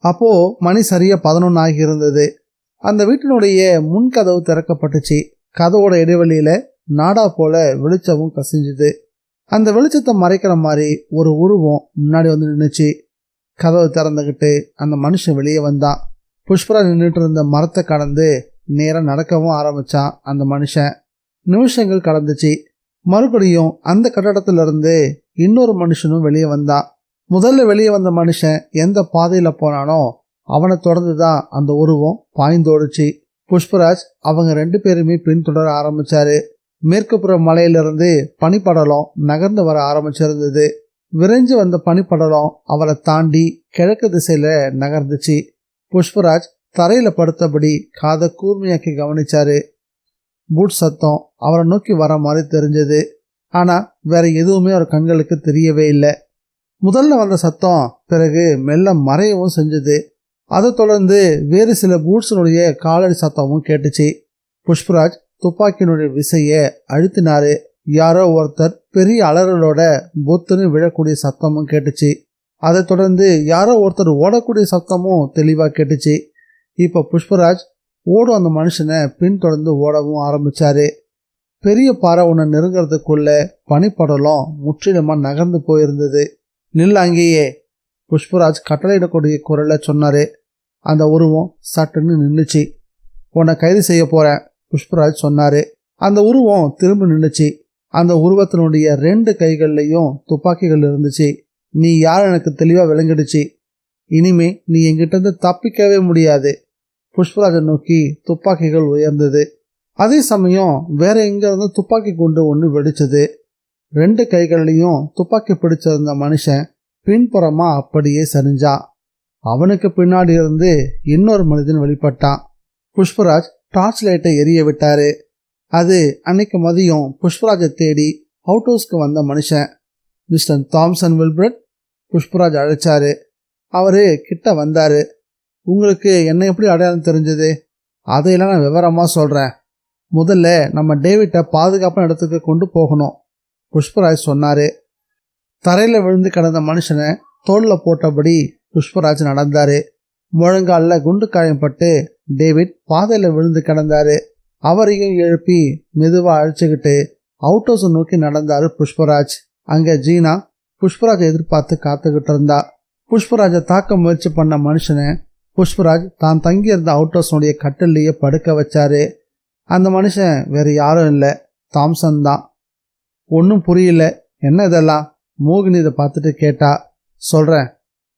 அப்போ மணி சரியா 11 ஆகி இருந்தது. அந்த வீட்டினுடைய முன்கதவு திறக்கப்பட்டுச்சு. கதவோட இடைவெளியில நாடா போல வெளிச்சமும் கசிஞ்சுது. அந்த வெளிச்சத்தை மறைக்கிற மாதிரி ஒரு உருவம் முன்னாடி வந்து நின்றுச்சு. கதவை திறந்துகிட்டு அந்த மனுஷன் வெளியே வந்தான். புஷ்பராஜ் நின்றுட்டு இருந்த மரத்தை கடந்து நேரம் நடக்கவும் ஆரம்பிச்சான் அந்த மனுஷன். நிமிஷங்கள் கடந்துச்சு. மறுபடியும் அந்த கட்டடத்துல இருந்து இன்னொரு மனுஷனும் வெளியே வந்தான். முதல்ல வெளியே வந்த மனுஷன் எந்த பாதையில போனானோ அவனை தொடர்ந்துதான் அந்த உருவம் பாய்ந்தோடுச்சு. புஷ்பராஜ் அவங்க 2 பேருமே பின்தொடர ஆரம்பிச்சாரு. மேற்குப்புற மலையிலிருந்து பனிப்படலம் நகர்ந்து வர ஆரம்பிச்சிருந்தது. விரைஞ்சு வந்த பனிப்படலம் அவரை தாண்டி கிழக்கு திசையில நகர்ந்துச்சு. புஷ்பராஜ் தரையில படுத்தபடி காதை கூர்மையாக்கி கவனிச்சாரு. பூட் சத்தம் அவரை நோக்கி வர மாதிரி தெரிஞ்சது. ஆனா வேற எதுவுமே அவர் கண்களுக்கு தெரியவே இல்லை. முதல்ல வந்த சத்தம் பிறகு மெல்ல மறையவும் செஞ்சது. அதை தொடர்ந்து வேறு சில பூட்ஸினுடைய காலடி சத்தமும் கேட்டுச்சு. புஷ்பராஜ் துப்பாக்கியினுடைய விசைய அழுத்தினாரு. யாரோ ஒருத்தர் பெரிய அலறலோட பொத்துன்னு விழக்கூடிய சத்தமும் கேட்டுச்சு. அதை தொடர்ந்து யாரோ ஒருத்தர் ஓடக்கூடிய சத்தமும் தெளிவா கேட்டுச்சு. இப்ப புஷ்பராஜ் ஓடும் அந்த மனுஷனை பின்தொடர்ந்து ஓடவும் ஆரம்பிச்சாரு. பெரிய பாறை ஒன்று நெருங்கிறதுக்குள்ள பனிப்படலம் முற்றிலுமா நகர்ந்து போயிருந்தது. நில் அங்கேயே, புஷ்பராஜ் கட்டளையிடக்கூடிய குரல்ல சொன்னாரு. அந்த உருவம் சட்டுன்னு நின்றுச்சு. உன்னை கைது செய்ய போறேன், புஷ்பராஜ் சொன்னாரு. அந்த உருவம் திரும்ப நின்றுச்சு. அந்த உருவத்தினுடைய 2 கைகள்லையும் துப்பாக்கிகள் இருந்துச்சு. நீ யார் எனக்கு தெளிவா விளங்கிடுச்சு. இனிமே நீ என்கிட்ட இருந்து தப்பிக்கவே முடியாது. புஷ்பராஜை நோக்கி துப்பாக்கிகள் உயர்ந்தது. அதே சமயம் வேற எங்க இருந்து துப்பாக்கி குண்டு ஒன்று வெடிச்சது. 2 கைகள்லையும் துப்பாக்கி பிடிச்சிருந்த மனுஷன் பின்புறமா அப்படியே சரிஞ்சான். அவனுக்கு பின்னாடி இருந்து இன்னொரு மனிதன் வெளிப்பட்டான். புஷ்பராஜ் டார்ச் லைட்டை எரிய விட்டாரு. அது அன்னைக்கு மதியம் புஷ்பராஜை தேடி அவுட் ஹவுஸ்க்கு வந்த மனுஷன். மிஸ்டர் தாம்சன் வில்பிரட், புஷ்பராஜ் அழைச்சாரு. அவரு கிட்ட வந்தாரு. உங்களுக்கு என்ன எப்படி அடையாளம் தெரிஞ்சது? அதையெல்லாம் நான் விவரமா சொல்றேன். முதல்ல நம்ம டேவிட்டை பாதுகாப்பான இடத்துக்கு கொண்டு போகணும், புஷ்பராஜ் சொன்னாரு. தரையில விழுந்து கிடந்த மனுஷனை தோல்ல போட்டபடி புஷ்பராஜ் நடந்தாரு. முழங்கால குண்டு காயம்பட்டு டேவிட் பாதையில விழுந்து கிடந்தாரு. அவரையும் எழுப்பி மெதுவா அழைச்சுக்கிட்டு அவுட் ஹவுஸ் நோக்கி நடந்தாரு புஷ்பராஜ். அங்க ஜீனா புஷ்பராஜை எதிர்பார்த்து காத்துக்கிட்டு இருந்தா. புஷ்பராஜை தாக்க முயற்சி பண்ண மனுஷனை புஷ்பராஜ் தான் தங்கியிருந்த அவுட் ஹவுஸ்னுடைய கட்டிலேயே படுக்க வச்சாரு. அந்த மனுஷன் வேற யாரும் இல்லை, தாம்சன் தான். ஒன்றும் புரியல, என்ன இதெல்லாம்? மோகினி இதை பார்த்துட்டு கேட்டா. சொல்றேன்,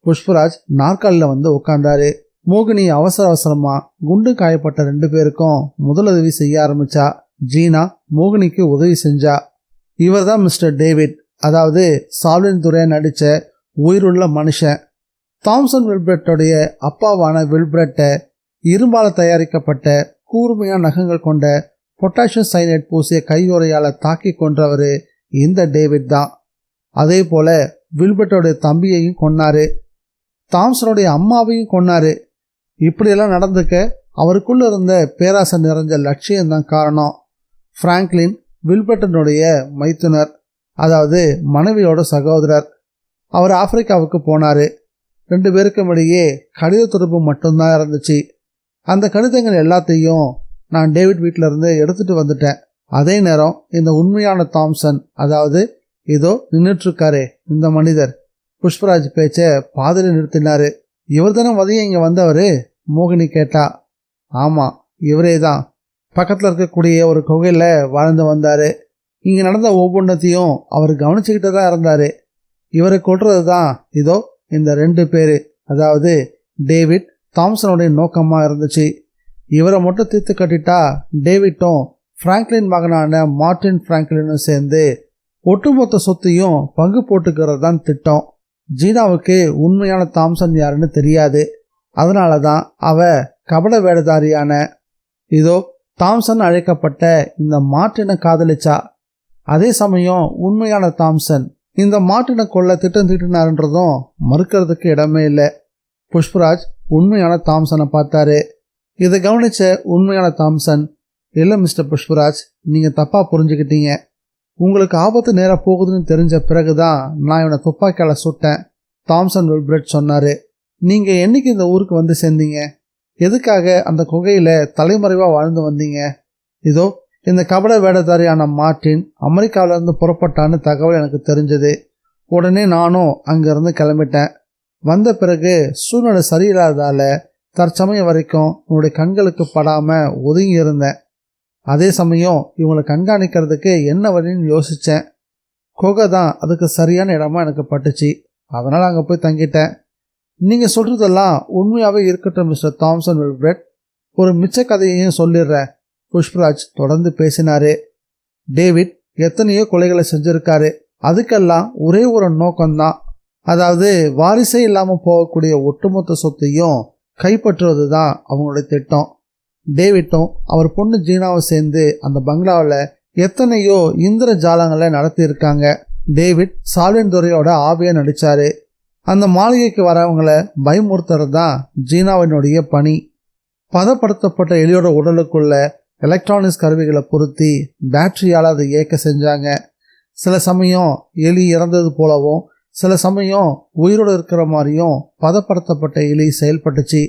புஷ்பராஜ் நாற்காலில் வந்து உட்கார்ந்தாரு. மோகினி அவசர அவசரமா குண்டு காயப்பட்ட 2 பேருக்கும் முதலுதவி செய்ய ஆரம்பிச்சா. ஜீனா மோகினிக்கு உதவி செஞ்சா. இவர் தான் மிஸ்டர் டேவிட், அதாவது சால்வின் துறையை நடிச்ச உயிருள்ள மனுஷன். தாம்சன் வில்பிரட்டோடைய அப்பாவான வில்பிரட்டை இரும்பால தயாரிக்கப்பட்ட கூர்மையான நகங்கள் கொண்ட பொட்டாசியம் சைனைட் பூசிய கையுறையால தாக்கி கொன்றவர் இந்த டேவிட் தான். அதே போல வில்பர்ட்டோடைய தம்பியையும் கொன்னாரு, தாம்சனுடைய அம்மாவையும் கொன்னாரு. இப்படியெல்லாம் நடந்துக்க அவருக்குள்ள இருந்த பேராசை நிறைஞ்ச லட்சியம்தான் காரணம். பிராங்க்லின் வில்பர்ட்டனுடைய மைத்துனர், அதாவது மனைவியோட சகோதரர். அவர் ஆப்பிரிக்காவுக்கு போனாரு. 2 பேருக்கும் இடையே கடித தொடர்பு மட்டும்தான் இருந்துச்சு. அந்த கடிதங்கள் எல்லாத்தையும் நான் டேவிட் வீட்டில இருந்து எடுத்துட்டு வந்துட்டேன். அதே நேரம் இந்த உண்மையான தாம்சன், அதாவது இதோ நின்றுட்டு இருக்காரு இந்த மனிதர், புஷ்பராஜ் பேச்ச பாதியில் நிறுத்தினாரு. இவர் தானே மதியம் இங்க வந்தவரு? மோகினி கேட்டா. ஆமா, இவரே தான். பக்கத்துல இருக்கக்கூடிய ஒரு குகையில வாழ்ந்து வந்தாரு. இங்க நடந்த ஒவ்வொன்றத்தையும் அவர் கவனிச்சுக்கிட்டு தான் இருந்தாரு. இவரை கொல்றது தான் இதோ இந்த 2 பேரு, அதாவது டேவிட் தாம்சனுடைய நோக்கமா இருந்துச்சு. இவரை மட்டும் தீர்த்து கட்டிட்டா டேவிட்டும் பிராங்க்லின் மகனான மார்டின் பிராங்க்லினும் சேர்ந்து ஒட்டுமொத்த சொத்தையும் பங்கு போட்டுக்கிறது தான் திட்டம். ஜீனாவுக்கு உண்மையான தாம்சன் யாருன்னு தெரியாது. அதனால தான் அவ கபட வேடதாரியான இதோ தாம்சன் அழைக்கப்பட்ட இந்த மார்ட்டினை காதலிச்சா. அதே சமயம் உண்மையான தாம்சன் இந்த மார்ட்டினை கொல்ல திட்டம் தீட்டினார்ன்றதும் மறுக்கிறதுக்கு இடமே இல்லை. புஷ்பராஜ் உண்மையான தாம்சனை பார்த்தாரு. இதை கவனிச்ச உண்மையான தாம்சன், இல்லை மிஸ்டர் புஷ்பராஜ், நீங்கள் தப்பாக புரிஞ்சுக்கிட்டீங்க. உங்களுக்கு ஆபத்து நேராக போகுதுன்னு தெரிஞ்ச பிறகுதான் நான் இவனை துப்பாக்கியால சுட்டேன், தாம்சன் வில்பர்ட் சொன்னார். நீங்கள் என்னைக்கு இந்த ஊருக்கு வந்து சேர்ந்தீங்க? எதுக்காக அந்த குகையில் தலைமறைவாக வாழ்ந்து வந்தீங்க? இதோ இந்த கபட வேடதாரியான மார்ட்டின் அமெரிக்காவிலேருந்து புறப்பட்டான்னு தகவல் எனக்கு தெரிஞ்சது. உடனே நானும் அங்கேருந்து கிளம்பிட்டேன். வந்த பிறகு சூழ்நிலை சரியில்லாதால தற்சமயம் வரைக்கும் உன்னுடைய கண்களுக்கு படாமல் ஒதுங்கி இருந்தேன். அதே சமயம் இவங்களை கண்காணிக்கிறதுக்கு என்ன வழின்னு யோசித்தேன். குகை தான் அதுக்கு சரியான இடமா எனக்கு பட்டுச்சு. அதனால் அங்கே போய் தங்கிட்டேன். நீங்கள் சொல்கிறதெல்லாம் உண்மையாகவே இருக்கட்டும் மிஸ்டர் தாம்சன் வில்பர்ட். ஒரு மிச்ச கதையையும் சொல்லிடுறேன், புஷ்பராஜ் தொடர்ந்து பேசினாரு. டேவிட் எத்தனையோ கொலைகளை செஞ்சிருக்காரு. அதுக்கெல்லாம் ஒரே ஒரு நோக்கம்தான், அதாவது வாரிசே இல்லாமல் போகக்கூடிய ஒட்டுமொத்த சொத்தையும் கைப்பற்றுவது தான் அவங்களுடைய திட்டம். டேவிட்டும் அவர் பொண்ணு ஜீனாவை சேர்ந்து அந்த பங்களாவில் எத்தனையோ இந்திர ஜாலங்களை நடத்தியிருக்காங்க. டேவிட் சாலின் துறையோட ஆவியா நடிச்சாரு. அந்த மாளிகைக்கு வரவங்களை பயமுறுத்துறது தான் ஜீனாவினுடைய பணி. பதப்படுத்தப்பட்ட எலியோட உடலுக்குள்ள எலக்ட்ரானிக்ஸ் கருவிகளை பொருத்தி பேட்டரியால் அதை இயக்க செஞ்சாங்க. சில சமயம் எலி இறந்தது போலவும் சில சமயம் உயிரோடு இருக்கிற மாதிரியும் பதப்படுத்தப்பட்ட எலி செயல்பட்டுச்சு.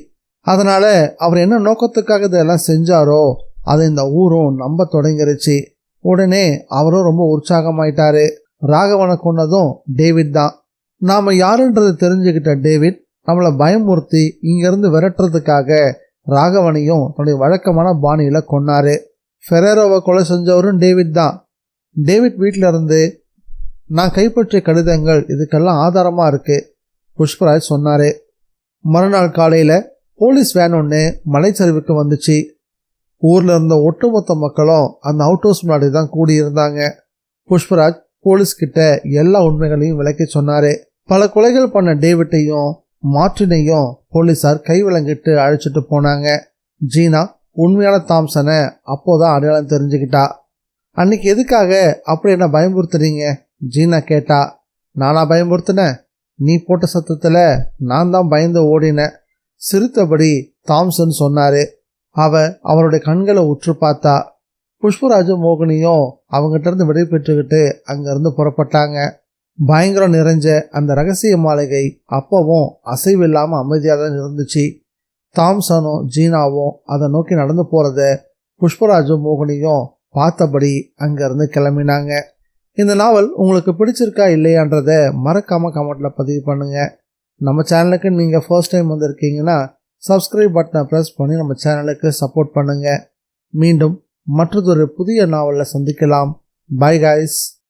அதனால அவர் என்ன நோக்கத்துக்காக இதெல்லாம் செஞ்சாரோ அதை இந்த ஊரும் நம்ப தொடங்கிருச்சு. உடனே அவரும் ரொம்ப உற்சாகமாயிட்டாரு. ராகவனை கொன்னதும் டேவிட் தான். நாம யாருன்றது தெரிஞ்சுக்கிட்ட டேவிட் நம்மளை பயமுறுத்தி இங்கிருந்து விரட்டுறதுக்காக ராகவனையும் தன்னுடைய வழக்கமான பாணியில கொன்னாரு. ஃபெரேரோவை கொலை செஞ்சவரும் டேவிட் தான். டேவிட் வீட்டில இருந்து நான் கைப்பற்றிய கடிதங்கள் இதுக்கெல்லாம் ஆதாரமா இருக்கு, புஷ்பராஜ் சொன்னாரு. மறுநாள் காலையில போலீஸ் வேன் ஒன்று மலைச்சரிவுக்கு வந்துச்சு. ஊர்ல இருந்த ஒட்டுமொத்த மக்களும் அந்த அவுட் ஹவுஸ் முன்னாடி தான் கூடியிருந்தாங்க. புஷ்பராஜ் போலீஸ்கிட்ட எல்லா உண்மைகளையும் விளக்கி சொன்னாரு. பல கொலைகள் பண்ண டேவிட்டையும் மார்ட்டினையும் போலீசார் கைவிலங்கிட்டு அழைச்சிட்டு போனாங்க. ஜீனா உண்மையான தாம்சனை அப்போதான் அடையாளம் தெரிஞ்சுக்கிட்டா. அன்னைக்கு எதுக்காக அப்படி என்ன பயமுறுத்துறீங்க? ஜீனா கேட்டா. நானா பயமுறுத்தினேன்? நீ போட்ட சத்தத்துல நான் தான் பயந்து ஓடினேன், சிரித்தபடி தாம்சன் சொன்னாரு. அவருடைய கண்களை உற்று பார்த்தா. புஷ்பராஜும் மோகினியும் அவங்ககிட்ட இருந்து விடை பெற்றுக்கிட்டு அங்கிருந்து புறப்பட்டாங்க. பயங்கரம் நிறைஞ்ச அந்த ரகசிய மாளிகை அப்பவும் அசைவில்லாம அமைதியாக தான் இருந்துச்சு. தாம்சனும் ஜீனாவும் அதை நோக்கி நடந்து போறத புஷ்பராஜும் மோகினியும் பார்த்தபடி அங்கிருந்து கிளம்பினாங்க. இந்த நாவல் உங்களுக்கு பிடிச்சிருக்கா இல்லையான்றத மறக்காம கமெண்ட்ல பதிவு பண்ணுங்க. நம்ம சேனலுக்கு நீங்க ஃபர்ஸ்ட் டைம் வந்திருக்கீங்கன்னா சப்ஸ்கிரைப் பட்டனை ப்ரெஸ் பண்ணி நம்ம சேனலுக்கு சப்போர்ட் பண்ணுங்க. மீண்டும் மற்றொரு புதிய நாவலில் சந்திக்கலாம். Bye guys.